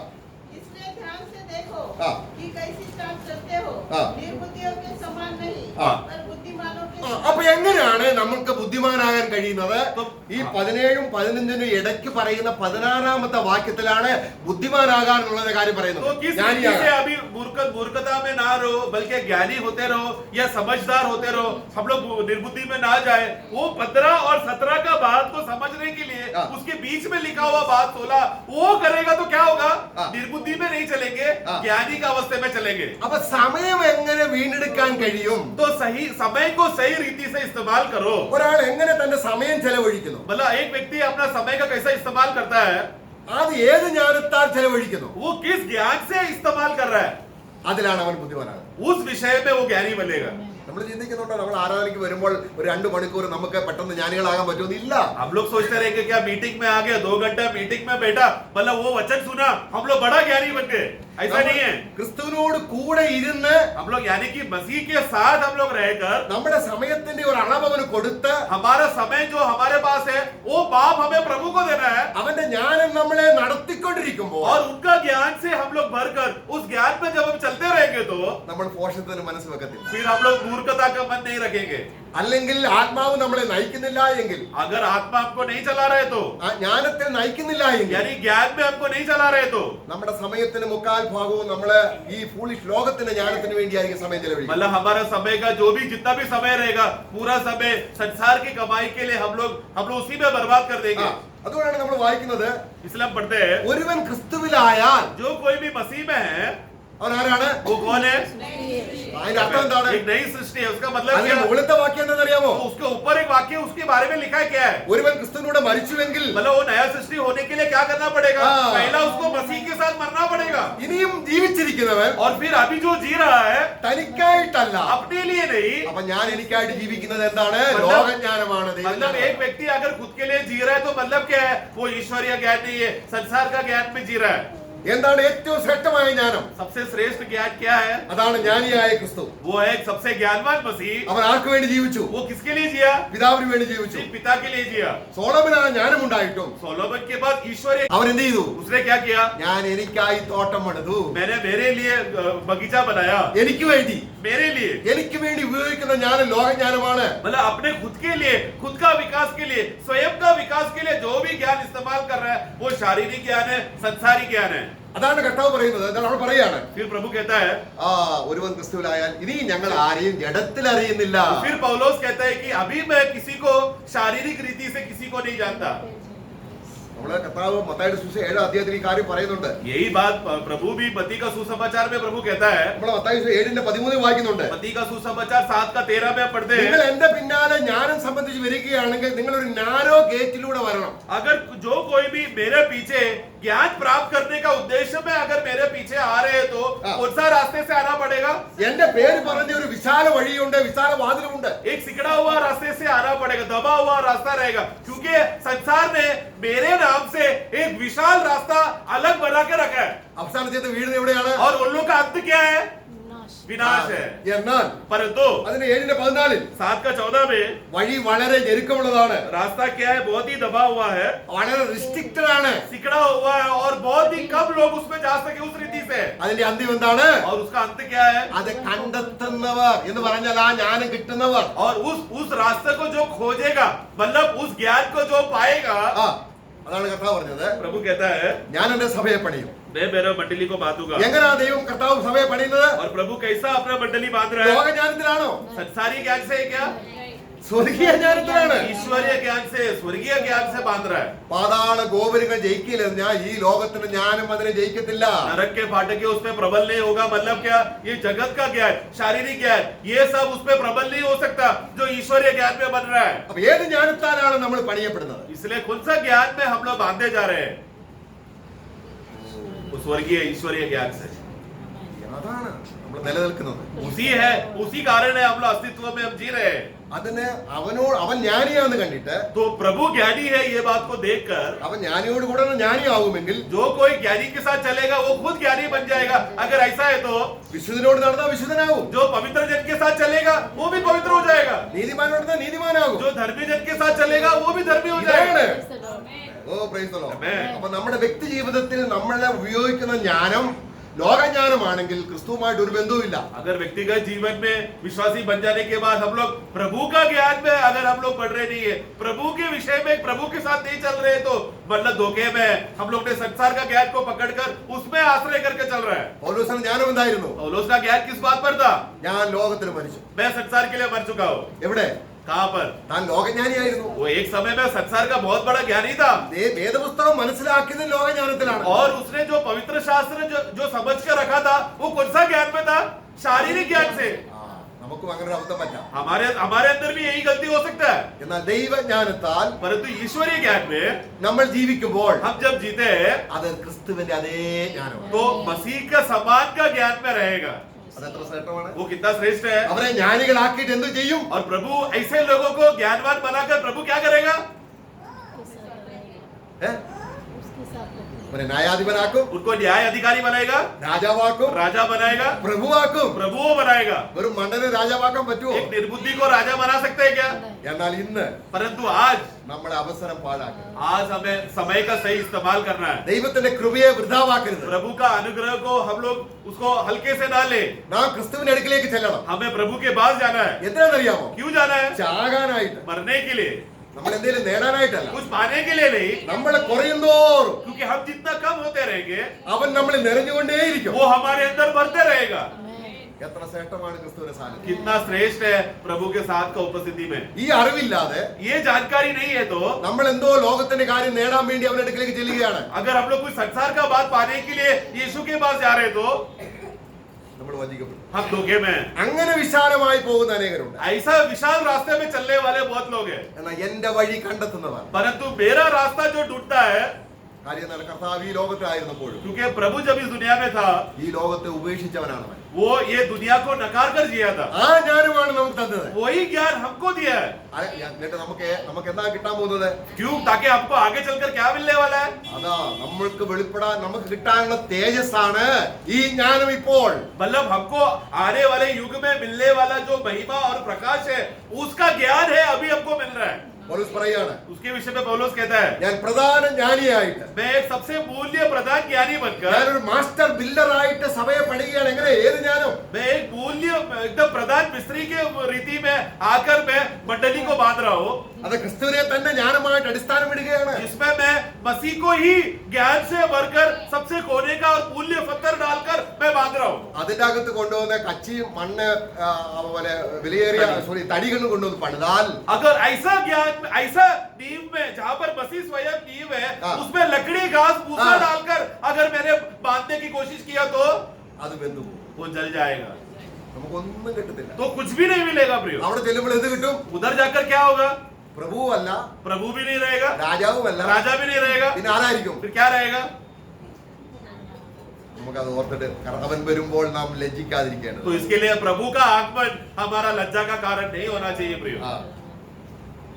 इसलिए ध्यान से देखो हाँ। कि कैसी चाल चलते हो, हाँ। निर्बुद्धियों के समान नहीं, हाँ। पर बुद्धिमानों के ആ, समान। അപ്പൊ എങ്ങനെയാണ് നമുക്ക് ബുദ്ധിമാനാകാൻ കഴിയുന്നത്? ഈ ആ. 17-ഉം 15-നും ഇടയ്ക്ക് പറയുന്ന 16-ാമത്തെ വാക്യത്തിലാണ് ബുദ്ധിമാനാകാനുള്ള കാര്യം तो പറയുന്നത്. किस रीति से ജ്ഞാനിയാകാൻ. अभी मूर्खता में ना रहो, बल्कि ज्ञानी होते रहो या समझदार होते रहो, हम लोग निर्बुद्धि में ना जाए। वो 15 और 17 का बात को समझने के लिए हाँ। उसके बीच में लिखा हुआ बात 16 वो करेगा तो क्या होगा? हाँ। निर्बुद्धि में नहीं चलेंगे, हाँ। ज्ञानी का अवस्थे में चलेंगे। അപ്പൊ സമയം എങ്ങനെ വീണ്ടെടുക്കാൻ കഴിയും? तो सही समय को सही रीति से इस्तेमाल करो। ഒരാൾ എങ്ങനെ തന്റെ സമയം ചെലവഴിക്കുന്നു? मतलब एक व्यक्ति अपना समय का कैसा इस्तेमाल करता है, അത് ഏത് ജ്ഞാനത്താൽ ചെലവഴിക്കുന്നു? वो किस ज्ञान से इस्तेमाल कर रहा है, അതിലാണ് അവൻ ബുദ്ധിമാനാകുന്നത്. उस विषय में वो ज्ञानी बनेगा। നമ്മൾ ചിന്തിക്കുന്നുണ്ടോ നമ്മൾ ആരാധനയ്ക്ക് വരുമ്പോൾ ഒരു 2 മണിക്കൂർ നമുക്ക് പെട്ടെന്ന് ജ്ഞാനികളാകാൻ പറ്റുമെന്ന്? ഇല്ല. हम लोग सोचते रहेंगे क्या मीटिंग में आ गए, 2 घंटा मीटिंग में बैठा, मतलब वो वचन सुना, हम लोग बड़ा ज्ञानी बन गए। ऐसा नहीं है। ക്രിസ്തുവിനോട് കൂടെ ഇരുന്ന് हम लोग यानी कि मसीह के साथ हम लोग रहकर നമ്മുടെ സമയത്തിന്റെ ഒരു അളവ് അവന് കൊടുത്ത് हमारा समय जो हमारे पास है वो बाप हमें प्रभु को देना है, അവന്റെ ജ്ഞാനം നമ്മളെ നടത്തിക്കൊണ്ടിരിക്കുമ്പോൾ और उनका ज्ञान से हम लोग भरकर उस ज्ञान में जब हम चलते रहेंगे तो നമ്മൾ പോഷത്തിന് മനസ്സ് വെക്കത്തില്ല. फिर हम लोग मूर्खता का मन नहीं रखेंगे। അല്ലെങ്കിൽ ആത്മാവ് നമ്മളെ നയിക്കുന്നില്ല എങ്കിൽ, अगर आत्मा हमको नहीं चला रहे तो, ആ ജ്ഞാനത്തിൽ നയിക്കുന്നില്ല എങ്കിൽ, यानी ज्ञान में हमको नहीं चला रहे तो, നമ്മുടെ സമയത്തിന് മുക്കാൽ ഭാഗവും നമ്മള് ഈ ഫൂളിഷ് ലോകത്തിന്റെ ജ്ഞാനത്തിന് വേണ്ടിയായിരിക്കും സമയം ചെലവഴിക്കുന്നത്. मतलब हमारा समय का जो भी जितना भी समय रहेगा, पूरा समय संसार की कमाई के लिए हम लोग उसी में बर्बाद कर ആ, देंगे। അതുകൊണ്ടാണ് നമ്മൾ വായിക്കുന്നത്, इसलिए हम पढ़ते हैं ഒരുവൻ ക്രിസ്തുവിലായാൽ जो कोई भी मसीह में है അവൻ ആരാണ്? वो कौन है? അതിന്റെ അർത്ഥം എന്താണ്? एक नई सृष्टि है। उसका मतलब അതിന്റെ क्या? മുകളിലത്തെ വാക്യം എന്താണെന്നറിയാമോ? तो उसके ऊपर एक वाक्य उसके बारे में लिखा है क्या है? ഒരുവൻ ക്രിസ്തുവിനൂടെ മരിച്ചുവെങ്കിൽ मतलब वो नया सृष्टि होने के लिए क्या करना पड़ेगा? हाँ। पहला उसको मसीह के साथ मरना पड़ेगा, ഇനിയും ജീവിച്ചിരിക്കുന്നവൻ और फिर अभी जो जी रहा है തനിക്കായിട്ടല്ല. अपने लिए नहीं। അപ്പൊ ഞാൻ എനിക്കായിട്ട് ജീവിക്കുന്നത് എന്താണ്? मतलब- ലോകജ്ഞാനമാണ്, मतलब ദൈവജ്ഞാനമാണ്. एक व्यक्ति अगर खुद के लिए जी रहा है तो मतलब क्या है? वो ईश्वरीय ज्ञान नहीं है, संसार का ज्ञान में जी रहा है। എന്താണ് ഏറ്റവും ശ്രേഷ്ഠമായ ജ്ഞാനം? सबसे श्रेष्ठ ज्ञान क्या है? അതാണ് ജ്ഞാനിയായ ക്രിസ്തു. वो है एक सबसे ज्ञानवान मसीह। അവൻ ആർക്ക് വേണ്ടി ജീവിച്ചു? वो किसके लिए जिया? പിതാവിന് വേണ്ടി ജീവിച്ചു. सिर्फ पिता के लिए जिया। സോളമന് ആ ജ്ഞാനമുണ്ടായിട്ടും सोलोमन के बाद ईश्वरीय അവൻ എന്ത് ചെയ്തു? उसने क्या किया? ഞാൻ എനിക്കായി തോട്ടം പണിതു. मैंने मेरे लिए बगीचा बनाया, എനിക്ക് വേണ്ടി मेरे लिए। എനിക്ക് വേണ്ടി ഉപയോഗിക്കുന്ന ജ്ഞാനം ലോകജ്ഞാനമാണ്. मतलब अपने खुद के लिए, खुद का विकास के लिए, स्वयं का विकास के लिए जो भी ज्ञान इस्तेमाल कर रहा है वो शारीरिक ज्ञान है, संसारिक ज्ञान है। അതാണ് കർത്താവ് പറയുന്നത്. എന്താണ് അവൾ പറയാണ്? फिर प्रभु कहता है, ഒരുവൻ ക്രിസ്തുവിലായാൽ ഇനി ഞങ്ങൾ ആരെയും ജഡത്തിൽ അറിയുന്നില്ല. फिर पौलोस कहता है कि अभी मैं किसी को शारीरिक रीति से किसी को नहीं जानता। നമ്മള് കർത്താവ് മത്തായിയുടെ സുവിശേഷം 7-ാം അധ്യായത്തിൽ ഈ കാര്യം പറയുന്നുണ്ട്. यही बात प्रभु भी मत्ती का सुसमाचार में प्रभु कहता है। നമ്മള് മത്തായി 7-ന്റെ 13 വായിക്കുന്നുണ്ട്. मत्ती का सुसमाचार 7 का 13 में पढ़ते നിങ്ങൾ हैं, എന്റെ പിന്നാലെ ജ്ഞാനം സംബന്ധിച്ച് വരികയാണെങ്കിൽ നിങ്ങൾ ഒരു നാരോ ഗേറ്റിലൂടെ വരണം. अगर जो कोई भी मेरे पीछे ज्ञान प्राप्त करने का उद्देश्य में अगर मेरे पीछे आ रहे हैं तो हाँ। कौन सा रास्ते से आना पड़ेगा? എന്റെ പേര് പറഞ്ഞ ഒരു വിശാല വഴിയുണ്ട്, വിശാല വാതിലുമുണ്ട്. एक सिकड़ा हुआ रास्ते से आना पड़ेगा, दबा हुआ रास्ता रहेगा, क्योंकि संसार ने मेरे नाम से एक विशाल रास्ता अलग बना के रखा है। അവസാനത്തെ വീഴുന്നത് എവിടെയാണ്? और उन लोग का अंत क्या है? विनाश है। എന്നാൽ परंतु അതിന്റെ 7-ന്റെ 14 7 का 14 में വഴി വളരെ ഞെരുക്കമുള്ളതാണ്, रास्ता क्या है? बहुत ही दबा हुआ है, വളരെ റിസ്ട്രിക്റ്റഡ് ആണ്. सिकड़ा हुआ है, और बहुत ही कम लोग उसमें जा सके उस रीति से। അതിന്റെ അന്ത്യം എന്താണ്? और उसका अंत क्या है? അത് കണ്ടെത്തുന്നവർ എന്ന് പറഞ്ഞാൽ ആ ജ്ഞാനം കിട്ടുന്നവർ. और उस रास्ते को जो खोजेगा, मतलब उस ज्ञान को जो पाएगा, അതാണ് കർത്താവ് പറഞ്ഞത്. प्रभु कहता है ഞാൻ എന്റെ സഭയെ പണിയും. मैं मेरा मंडली को बांधूंगा। എങ്ങനെയാ ദൈവം കർത്താവ് സഭയെ പണിയുന്നത്? और प्रभु कैसा अपना मंडली बांध रहा है? ലോകജ്ഞാനത്തിലാണോ? संसारी ज्ञान से है क्या? സ്വർഗീയ ജ്ഞാനത്തിലാണ്. ईश्वरीय ज्ञान से, स्वर्गीय ज्ञान से बांध रहा है। പാതാള ഗോപുരങ്ങൾ ജയിക്കില്ല, ഈ ലോകത്തിന്റെ ജ്ഞാനം അതിനെ ജയിക്കത്തില്ല. नरक के फाटक के उसमें प्रबल नहीं होगा। मतलब क्या? ये जगत का ज्ञान, शारीरिक ज्ञान, ये सब उसमें प्रबल नहीं हो सकता जो ईश्वरीय ज्ञान में बन रहा है। അപ്പൊ ഏത് ജ്ഞാനത്താലാണ് നമ്മൾ പണിയപ്പെടുന്നത്? इसलिए कौन सा ज्ञान में हम लोग बांधे जा रहे हैं? वो स्वर्गीय ईश्वरीय ज्ञान से। അതാണ് നമ്മൾ നിലനിൽക്കുന്നത്. उसी है, उसी कारण है हम लोग अस्तित्व में हम जी रहे हैं. അതിന് അവൻ ജ്ഞാനിയാന്ന് കണ്ടിട്ട്, तो प्रभु ज्ञानी है ये बात को देखकर അവൻ ജ്ഞാനിയോട് കൂടെ ജ്ഞാനിയാവുമെങ്കിൽ जो कोई ज्ञानी के साथ चलेगा वो खुद ज्ञानी बन जाएगा. अगर ऐसा है तो വിശുദ്ധനോട് നടന്നാൽ വിശുദ്ധനാവും, जो पवित्र जन के साथ चलेगा वो भी पवित्र हो जाएगा. നീതിമാനോട് നടന്നാൽ നീതിമാനാകും. जो धर्मी जन के साथ चलेगा वो भी धर्मी हो जाएगा. ഇതാണ്. Praise the Lord. Oh praise the Lord. Amen. അപ്പൊ നമ്മുടെ വ്യക്തി ജീവിതത്തിൽ നമ്മൾ ഉപയോഗിക്കുന്ന ജ്ഞാനം ലോകജ്ഞാനമാണെങ്കിൽ ക്രിസ്തുവുമായിട്ട് ഒരു ബന്ധവുമില്ല. अगर व्यक्तिगत जीवन में विश्वासी बन जाने के बाद हम लोग प्रभु का ज्ञान में अगर हम लोग पढ़ रहे नहीं है, प्रभु के विषय में प्रभु के साथ नहीं चल रहे, तो मतलब धोखे में हम लोग ने संसार का ज्ञान को पकड़कर उसमें आश्रय करके चल रहा है. പൗലോസിന് ജ്ഞാനം എന്തായിരുന്നു? पौलुस का ज्ञान किस बात पर था? ഞാൻ ലോകത്തിന് മരിച്ചു. मैं संसार के लिए मर चुका हूँ. എവിടെ? कहाँ पर? താൻ ലോകജ്ഞാനിയായിരുന്നു. वो एक समय में संसार का बहुत बड़ा ज्ञानी था. വേദപുസ്തകം മനസ്സിലാക്കിയത് ലോകജ്ഞാനത്തിലാണ്. और उसने जो पवित्र शास्त्र जो समझ कर रखा था वो कौन सा ज्ञान में था? शारीरिक ज्ञान से. നമുക്കും അങ്ങനെ ഒരു അബദ്ധം പറ്റാം. हमारे अंदर भी यही गलती हो सकता है. എന്നാൽ ദൈവജ്ഞാനത്താൽ परंतु ईश्वरीय ज्ञान में നമ്മൾ ജീവിക്കുമ്പോൾ हम जब जीते हैं അത് ക്രിസ്തുവിന്റെ അതേ ജ്ഞാനമാണ്. तो मसीह का समान का ज्ञान में रहेगा. അതെത്ര ശ്രേഷ്ഠമാണ്. वो कितना श्रेष्ठ है. അവരെ ജ്ഞാനികളാക്കിയിട്ട് എന്ത് ചെയ്യും? और प्रभु ऐसे लोगों को ज्ञानवान बनाकर प्रभु क्या करेगा? ഏ? उसके साथ रखें. അവരെ ന്യായാധിപനാക്കും, उनको न्याय अधिकारी बनाएगा, രാജാവാക്കും, राजा बनाएगा, പ്രഭുവാക്കും. प्रभुओं बनाएगा. വെറും മണ്ടനെ രാജാവാക്കാൻ പറ്റുമോ? एक निर्बुद्धि को राजा बना सकते हैं क्या? എന്നാൽ ഇന്ന് परंतु आज നമ്മുടെ അവസരം പാഴാക്കി. हमें समय का सही इस्तेमाल करना है. ദൈവത്തിന്റെ കൃപയെ വൃഥാവാക്കരുത്. प्रभु का अनुग्रह को हम लोग उसको हल्के से ना ले. നാം ക്രിസ്തുവിന്റെ അടുക്കിലേക്ക് ചെല്ലണം. हमें प्रभु के पास जाना है. എന്തിനാണെന്നറിയാമോ? क्यों जाना है? ചാകാനായിട്ട്. मरने के लिए, നമ്മൾ എന്തെങ്കിലും നേടാനായിട്ടല്ല. कुछ पाने के लिए नहीं. നമ്മൾ കുറയുന്തോറും क्योंकि हम जितना कम होते रहेंगे അവൻ നമ്മളിൽ നിറഞ്ഞുകൊണ്ടേയിരിക്കും. वो हमारे अंदर बढ़ते रहेगा. എത്ര ശ്രേഷ്ഠമാണ് ക്രിസ്തുവിന്റെ സാന്നിധ്യം. कितना श्रेष्ठ है प्रभु के साथ का उपस्थिति में. ഈ അറിവില്ലാതെ ये जानकारी नहीं है तो നമ്മൾ എന്തോ ലോകത്തിന്റെ കാര്യം നേടാൻ വേണ്ടി അവന്റെ അടുക്കിലേക്ക് ചെല്ലുകയാണ്. अगर हम लोग कुछ संसार का बात पाने के लिए यीशु के पास जा रहे हैं तो നമ്മൾ വഞ്ചിക്കപ്പെടും. हम धोखे में हैं. അങ്ങനെ വിശാലമായി പോകുന്ന അനേകരുണ്ട്. ऐसा विशाल रास्ते में चलने वाले बहुत लोग हैं. എന്നാൽ എന്റെ വഴി കണ്ടെത്തുന്നവർ. परंतु मेरा रास्ता जो ढूंढता है, കാര്യം എന്നാൽ കർത്താവ് ഈ ലോകത്തായിരുന്നപ്പോഴും क्योंकि प्रभु जब इस दुनिया में था ഈ ലോകത്തെ ഉപേക്ഷിച്ചവനാണ് അവൻ. वो ये दुनिया को नकार कर जिया था. ആ ജ്ഞാനമാണ് നമുക്ക് തന്നത്. वही ज्ञान हमको दिया है. എന്നിട്ട് നമുക്ക് എന്താ കിട്ടാൻ പോകുന്നത്? क्यों? ताकि हमको आगे चलकर क्या मिलने वाला है? അതാ നമ്മൾക്ക് വെളിപ്പെടാൻ നമുക്ക് കിട്ടാനുള്ള തേജസ്സാണ് ഈ ജ്ഞാനം ഇപ്പോൾ. मतलब हमको आने वाले युग में मिलने वाला जो महिमा और प्रकाश है उसका ज्ञान है अभी हमको मिल रहा है. പൗലോസ് പറയാണ്, उसके विषय में पौलुस कहता है, ഞാൻ പ്രധാന ജ്ഞാനിയായിട്ട്, मैं एक सबसे मूल्य प्रधान ज्ञानी बनकर, ഞാനൊരു മാസ്റ്റർ ബിൽഡറായിട്ട് സഭയെ പണിയുകയാണ്. എങ്ങനെ? ഏത് ജ്ഞാനം? मैं एक मूल्य एकदम प्रधान मिस्त्री के रीति में आकर मैं मंडली को बांध रहा हूँ, അത് ക്രിസ്തുവിനെ തന്നെ ജ്ഞാനമായിട്ട് അടിസ്ഥാനം ഇടുകയാണ്. जिसमें मैं मसीह को ही ज्ञान से भरकर सबसे कोने का और मूल्य पत्थर डालकर मैं बांध रहा हूँ. അതിന്റെ അകത്ത് കൊണ്ടുവന്ന കച്ചിയും മണ്ണ് അതുപോലെ വിലയേറിയ തടികളും കൊണ്ടുവന്ന് പണിതാൽ, अगर ऐसा ज्ञान, ऐसा नींव में जहाँ पर मसीह स्वयं नींव है, उसमें लकड़ी घास भूसा डालकर अगर मैंने बांधने की कोशिश किया तो അത് വെന്തു പോകും. वो जल जाएगा, നമുക്കൊന്നും കിട്ടത്തില്ല. तो कुछ भी नहीं मिलेगा प्रियो. അവിടെ ചെല്ലുമ്പോൾ എന്ത് കിട്ടും? उधर जाकर क्या होगा? പ്രഭുവല്ല, प्रभु भी नहीं रहेगा, രാജാവുമല്ല, राजा भी नहीं रहेगा, പിന്നെ ആരായിരിക്കും? फिर क्या रहेगा? നമുക്കത് ഓർത്തിട്ട് അവൻ വരുമ്പോൾ നാം ലജ്ജിക്കാതിരിക്കേണ്ടത്. तो इसके लिए प्रभु का आगमन हमारा लज्जा का कारण नहीं होना चाहिए प्रियो.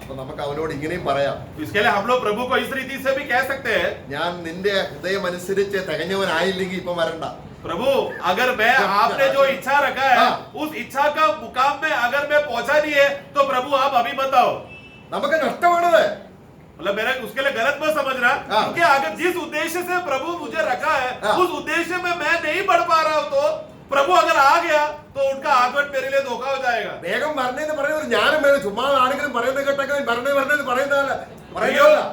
അപ്പൊ നമുക്ക് അവനോട് ഇങ്ങനെയും പറയാം, तो इसके लिए हम लोग प्रभु को इस रीति से भी कह सकते हैं, ഞാൻ നിന്റെ ഹൃദയം അനുസരിച്ച് തികഞ്ഞവനായില്ലെങ്കിൽ ഇപ്പൊ വരണ്ട. प्रभु अगर मैं आपने जो इच्छा रखा है उस इच्छा का मुकाम में अगर मैं पहुंचा नहीं है तो प्रभु आप अभी बताओ. നമുക്ക് നഷ്ടമാണത്. मतलब मेरा उसके लिए गलत मत समझना, क्योंकि अगर जिस उद्देश्य से प्रभु मुझे रखा है उस उद्देश्य में मैं नहीं बढ़ पा रहा हूं तो प्रभु अगर आ गया तो उनका आगमन मेरे लिए धोखा हो जाएगा. വേഗം വരണേന്ന് പറയുന്ന ഒരു ജ്ഞാനം വേണം. ചുമ്മാ ആരെങ്കിലും പറയുന്നത് കേട്ടൊക്കെ വരണേ പറയുന്നതല്ല.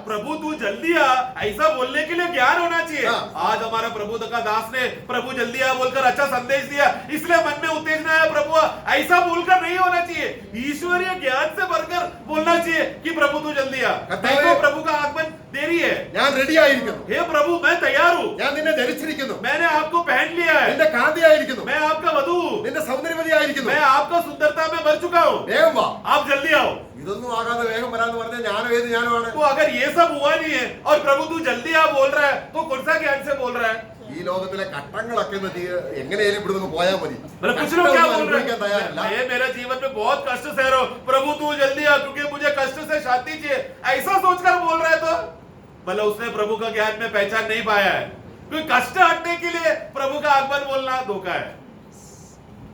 प्रभु तू जल्दी आ ऐसा बोलने के लिए ज्ञान होना चाहिए. आज हमारा प्रभु का दास ने प्रभु जल्दी आ बोलकर अच्छा संदेश दिया, इसलिए मन में उत्तेजना है प्रभु ऐसा बोलकर नहीं होना चाहिए. ईश्वरीय ज्ञान से भरकर बोलना चाहिए कि प्रभु तू जल्दी आ. देखो प्रभु का आगमन देरी है. ഞാൻ റെഡി ആയിരിക്കുന്നു. हे प्रभु मैं तैयार हूँ. ഞാൻ നിന്നെ ധരിച്ചിരിക്കുന്നു. मैंने आपको पहन लिया है. നിന്റെ കാന്തിയായിരിക്കുന്നു. मैं आपका वधू हूँ. നിന്റെ സൗന്ദര്യവതിയായിരിക്കുന്നു. मैं आपका सुंदरता में भर चुका हूँ. വേഗം വാ. आप जल्दी आओ. ഇതൊന്നും ആകാതെ വേഗം വരാന്ന് പറഞ്ഞാൽ ജ്ഞാനം ഏത് ജ്ഞാനമാണ്? तो अगर ये सब हुआ नहीं है और प्रभु तू जल्दी आ बोल रहा है तो कौन सा ज्ञान से बोल रहा है? ഈ ഈ ലോകത്തിലെ കട്ടങ്ങളൊക്കെ എങ്ങനെയാലും ഇവിടുന്ന് പോയാൽ മതി. मतलब कुछ लोग क्या बोल അനുഭവിക്കാൻ रहे തയ്യാറല്ല. हैं, मैं मेरा जीवन में बहुत कष्ट सह रहा हूँ, प्रभु तू जल्दी आ क्योंकि मुझे कष्ट से शांति चाहिए, ऐसा सोचकर बोल रहे हैं तो मतलब उसने प्रभु का ज्ञान में पहचान नहीं पाया है। कोई कष्ट हटने के लिए प्रभु का आगमन बोलना धोखा है।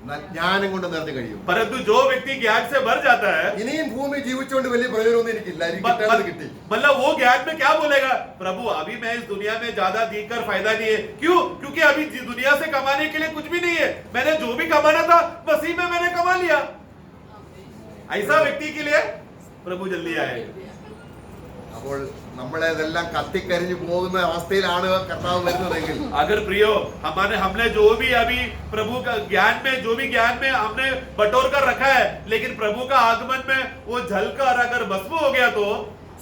ജ്ഞാനം കൊണ്ട് നിറഞ്ഞു കഴിയും. परंतु जो व्यक्ति ज्ञान से भर जाता है, ഇനിയും ഭൂമി ജീവിച്ചുകൊണ്ട് വലിയ പ്രയോജനമൊന്നും എനിക്കില്ല, എനിക്ക് കിട്ടേണ്ടത് കിട്ടി. मतलब वो ज्ञान में क्या बोलेगा, प्रभु अभी मैं इस दुनिया में ज्यादा जीकर फायदा नहीं है, क्यों? क्योंकि अभी दुनिया से कमाने के लिए कुछ भी नहीं है, मैंने जो भी कमाना था मसीह में मैंने कमा लिया। ऐसा व्यक्ति के लिए प्रभु जल्दी आए। അപ്പോൾ നമ്മളെതെല്ലാം കത്തിക്കരിഞ്ഞു പോകുന്ന അവസ്ഥയിലാണ് കർത്താവ് വരുന്നതെങ്കിൽ, अगर प्रियो हमने जो भी अभी प्रभु का ज्ञान में जो भी ज्ञान में हमने बटोर कर रखा है, लेकिन प्रभु का आगमन में वो जलकर अगर भस्म हो गया तो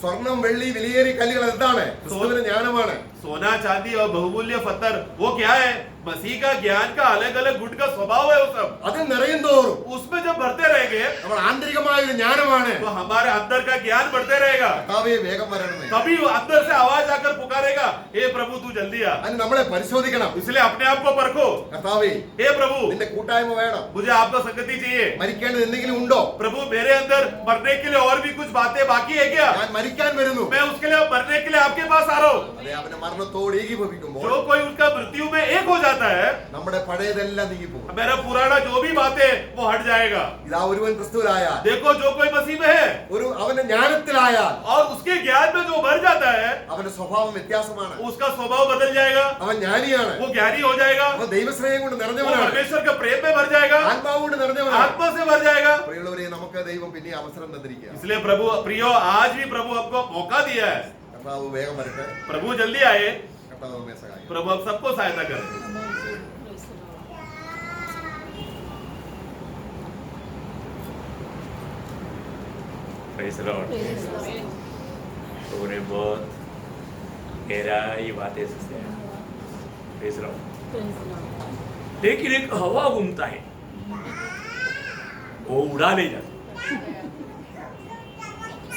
സ്വർണം വെള്ളി വിലയേറിയ കല്ലുകൾ എന്താണ്? ക്രിസ്തുവിന്റെ ജ്ഞാനമാണ്. सोना चांदी और बहुमूल्य पत्थर वो क्या है? मसीह का ज्ञान का अलग अलग गुट का स्वभाव है वो सब। അതിൽ നിറയും തോറും उसमें जब बढ़ते रहेंगे നമ്മൾ ആന്തരികമായ ഒരു ജ്ഞാനമാണ്. तो हमारे अंदर का ज्ञान बढ़ते रहेगा, കർത്താവേ വേഗം വരണമേ. तभी वो अंदर से आवाज आकर पुकारेगा, हे प्रभु तू जल्दी आ। അതിന് നമ്മളെ പരിശോധിക്കണം. इसलिए अपने आप को परखो, കർത്താവേ हे प्रभु നിന്റെ കൂട്ടായ്മ വേണം. मुझे आपका संगति चाहिए। മരിക്കേണ്ടത് എന്തെങ്കിലും ഉണ്ടോ? प्रभु मेरे अंदर मरने के लिए और भी कुछ बातें बाकी है क्या? ഞാൻ മരിക്കാൻ വരുന്നു. मैं उसके लिए मरने के लिए आपके पास आ रहा हूँ। അതെ, അവന്റെ മരണത്തോട് ഏകീഭവിക്കുമ്പോൾ जो कोई उसका मृत्यु में एक हो जाता है, നമ്മുടെ പഴയതെല്ലാം നീങ്ങിപ്പോകും. मेरा पुराना जो भी बातें वो हट जाएगा। ഇതാ ഒരുവൻ ക്രിസ്തുവിലായാൽ, देखो जो कोई मसीह में है അവന്റെ ജ്ഞാനത്തിലായാൽ और उसके ज्ञान में जो भर जाता है അവന്റെ സ്വഭാവം വ്യത്യാസമാണ്. उसका स्वभाव बदल जाएगा, അവൻ ജ്ഞാനിയാണ്. वो ज्ञानी हो जाएगा, അവൻ ദൈവസ്നേഹം കൊണ്ട് वो നിറഞ്ഞവനാണ്. परमेश्वर के प्रेम में भर जाएगा, ആത്മാവ് കൊണ്ട് നിറഞ്ഞവനാണ്. आत्मा से भर जाएगा। പ്രിയമുള്ളവരെ, നമുക്ക് ദൈവം പിന്നെ അവസരം തന്നിരിക്കുക. इसलिए प्रभु प्रियो आज भी प्रभु हमको मौका दिया है। കർത്താവ് വേഗം വരട്ടെ. प्रभु जल्दी आए, കർത്താവ് നമ്മെ സഹായിക്കട്ടെ. प्रभु हम सबको सहायता करें। Praise the Lord. प्रभु ने बहुत गहराई बातें सिखाया। Praise the Lord. लेकिन एक हवा घूमता है, वो उड़ा ले जाता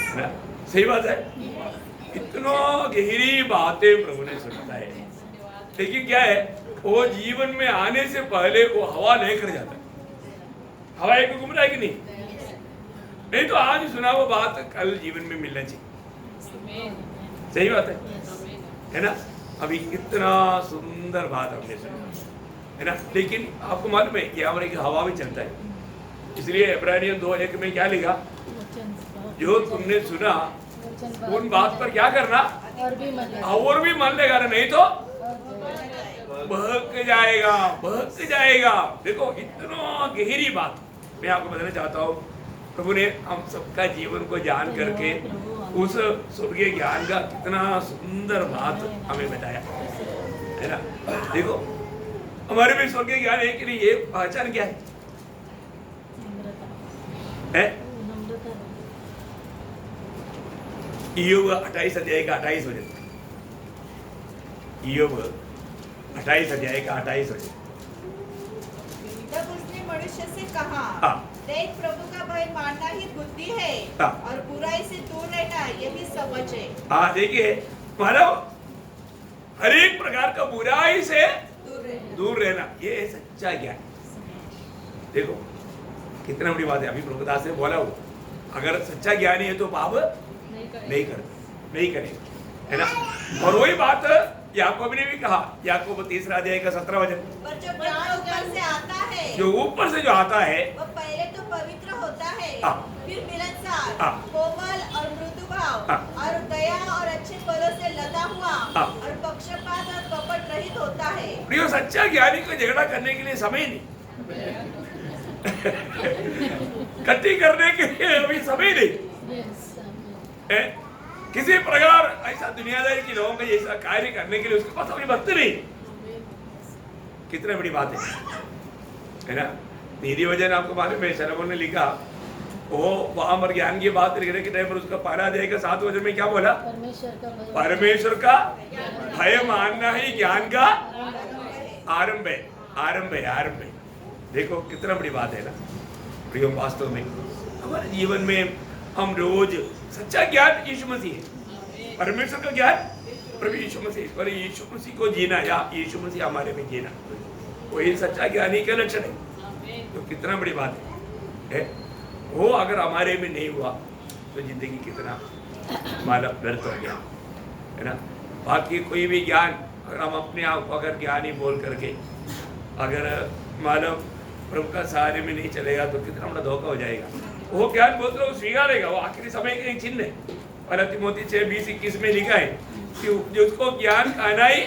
है ना? सही बात है। इतना गहरी बातें प्रभु ने सुनाता है, लेकिन क्या है, वो जीवन में आने से पहले वो हवा लेकर जाता है। हवा एक घूम रहा है कि नहीं? नहीं तो आज सुना वो बात कल जीवन में मिलना चाहिए। सही बात है ना? अभी इतना सुंदर बात हमने सुनी है ना, लेकिन आपको मालूम है कि हमारे की हवा में चलता है। इसलिए इब्रानियन 2:1 में क्या लिखा, जो तुमने सुना उन बात पर क्या करना, और भी मन लगा। और भी मन लगाना, नहीं तो बहक जाएगा, बहक जाएगा। देखो इतना गहरी बात मैं आपको बताना चाहता हूँ। प्रभु ने हम सबका जीवन को जान करके उस स्वर्गीय ज्ञान का कितना सुंदर बात हमें बताया है ना। देखो हमारे में स्वर्गीय ज्ञान है कि नहीं, ये पहचान क्या है? ईयोब 28 अध्याय का 28 वचन। ईयोब 28 अध्याय का 28 वचन। तब उसने मनुष्य से कहा, हाँ। देख प्रभु का भय मानना ही बुद्धि है, हाँ। और बुराई से दूर रहना यही समझ है। हाँ देखिए, मानव हर एक प्रकार का बुराई से दूर रहना, ये सच्चा ज्ञान। देखो कितना बड़ी बात है। अभी प्रभुदास ने बोला वो, अगर सच्चा ज्ञानी है तो पाप नहीं करेगा, है ना। और वही बात याकूब ने भी कहा, याकूब 3 अध्याय का 17 वचन, पर जो ज्ञान ऊपर से आता है, जो ऊपर से जो आता है वह पहले तो पवित्र होता है, हाँ। फिर मिलनसार, हाँ। कोमल और मृदु भाव, हाँ। और दया और अच्छे फलों से लदा हुआ, हाँ। और पक्षपात और कपट रहित होता है। प्रियो, सच्चा ज्ञानी को झगड़ा करने के लिए समय नहीं, इकट्ठी करने के लिए अभी समय नहीं है। किसी प्रकार ऐसा दुनियादारी के लोगों का जैसा कार्य करने के लिए उसके पास अभी वक्त नहीं। कितनी बड़ी बात है ना। नीति वचन आपको मालूम है, शलोमोन ने लिखा, वो वहां पर ज्ञान की बात लिखने के टाइम पर उसका 1 अध्याय का 7 वचन में क्या बोला, परमेश्वर का भय मानना ही ज्ञान का आरंभ है। आरंभ है, आरंभ है। देखो कितना बड़ी बात है ना प्रियो। वास्तव में हमारे जीवन में हम रोज सच्चा ज्ञान यीशु मसीह है, परमेश्वर का ज्ञान प्रभु यीशु मसीह पर यीशु मसीह को जीना या यीशु मसीह हमारे में जीना, वही सच्चा ज्ञानी के लक्षण है। तो कितना बड़ी बात है वो अगर हमारे में नहीं हुआ तो जिंदगी कितना मतलब व्यर्थ हो गया, है ना। बाकी कोई भी ज्ञान अगर हम अपने आप को अगर ज्ञानी बोल करके अगर मानव प्रभु का सहारे में नहीं चलेगा तो कितना बड़ा धोखा हो जाएगा। वो ज्ञान बोलते वो स्वीकारेगा, वो आखिरी समय का एक चिन्ह है। और तिमोथी 6:20-21 में लिखा है कि जिसको ज्ञान कहना ही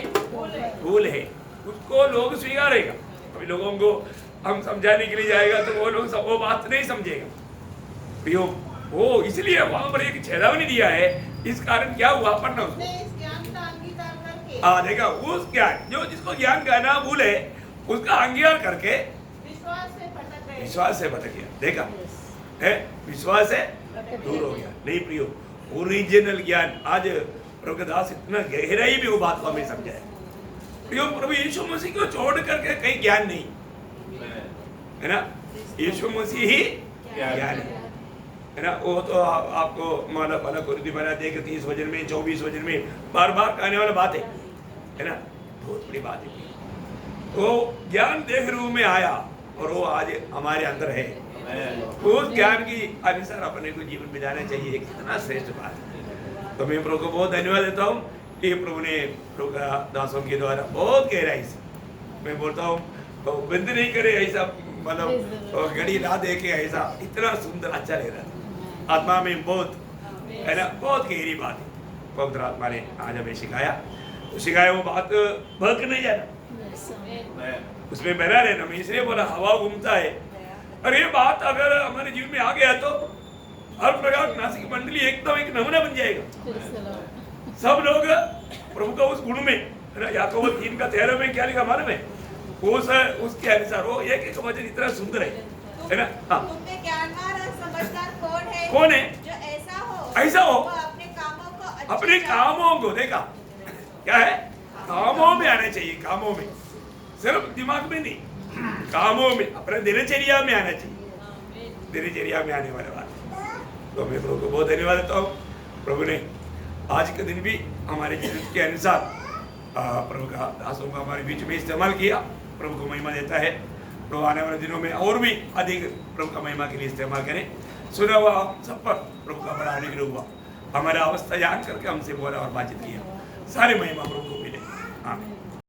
भूल है उसको लोग स्वीकारेगा। अभी लोगों को हम समझाने के लिए जाएगा तो वो लोग वो बात नहीं समझेगा। वो इसलिए वहां पर एक चेतावनी दिया है। इस कारण क्या हुआ पढ़ना उसको, अपने इस ज्ञान का अंगीकार करके देखा उस ज्ञान जो जिसको ज्ञान कहना भूल है उसका अंगीकार करके विश्वास से भटक गया। देखा है, विश्वास से दूर हो गया। नहीं प्रियो, ओरिजिनल ज्ञान आज प्रभु दास इतना गहराई में वो बात को हमें समझाया। प्रियो प्रभु यीशु मसीह को छोड़ करके कहीं ज्ञान नहीं, है ना। यीशु मसीह ही ज्ञान है ना। वो तो आपको माना पला कुर्दी बना दे कि 30 वजन में 24 वजन में बार बार कहने वाला बात है ना। बहुत बड़ी बात है। वो ज्ञान देह रूप में आया और वो आज हमारे अंदर है। उस ज्ञान की अनुसार अपने को जीवन बिताना चाहिए। कितना श्रेष्ठ बात है। तो मैं प्रभु को बहुत धन्यवाद देता हूँ कि प्रभु ने प्रभु का दासों के द्वारा बहुत गहराई से, मैं बोलता हूँ बंद नहीं करे ऐसा, मतलब घड़ी ना दे के ऐसा इतना सुंदर अच्छा लग रहा था। आत्मा में बहुत है ना, बहुत गहरी बात है पवित्र आत्मा ने आज हमें सिखाया। तो सिखाया वो बात भड़क नहीं जाना, उसमें बना रहना। मैं इसलिए बोला हवा घूमता है, और ये बात अगर हमारे जीवन में आ गया तो हर प्रकार नासिक मंडली एकदम एक नमूना बन जाएगा। सब लोग प्रभु का उस गुण में, याकूब 3:13 में क्या लिखा मालूम है, उसके अनुसार वो एक वचन इतना सुंदर है ना। हाँ, तुम में ज्ञानवान और समझदार कौन है? कौन है? जो ऐसा हो वो वो अपने कामों को देखा क्या है, कामों में आना चाहिए। कामों में, सिर्फ दिमाग में नहीं, कामों में, अपने दिनचर्या में आना चाहिए। दिनचर्या में आने वाले बात। तो मैं प्रभु को बहुत धन्यवाद देता हूँ। प्रभु ने आज के दिन भी हमारे जीवन के अनुसार प्रभु का दासों को हमारे बीच में इस्तेमाल किया। प्रभु को महिमा देता है। प्रभु आने वाले दिनों में और भी अधिक प्रभु का महिमा के लिए इस्तेमाल करें। सुना हुआ सब पर प्रभु का बड़ा अनुग्रह हुआ। हमारा अवस्था जान करके हमसे बोला और बातचीत किया। सारे महिमा प्रभु को मिले। आमीन।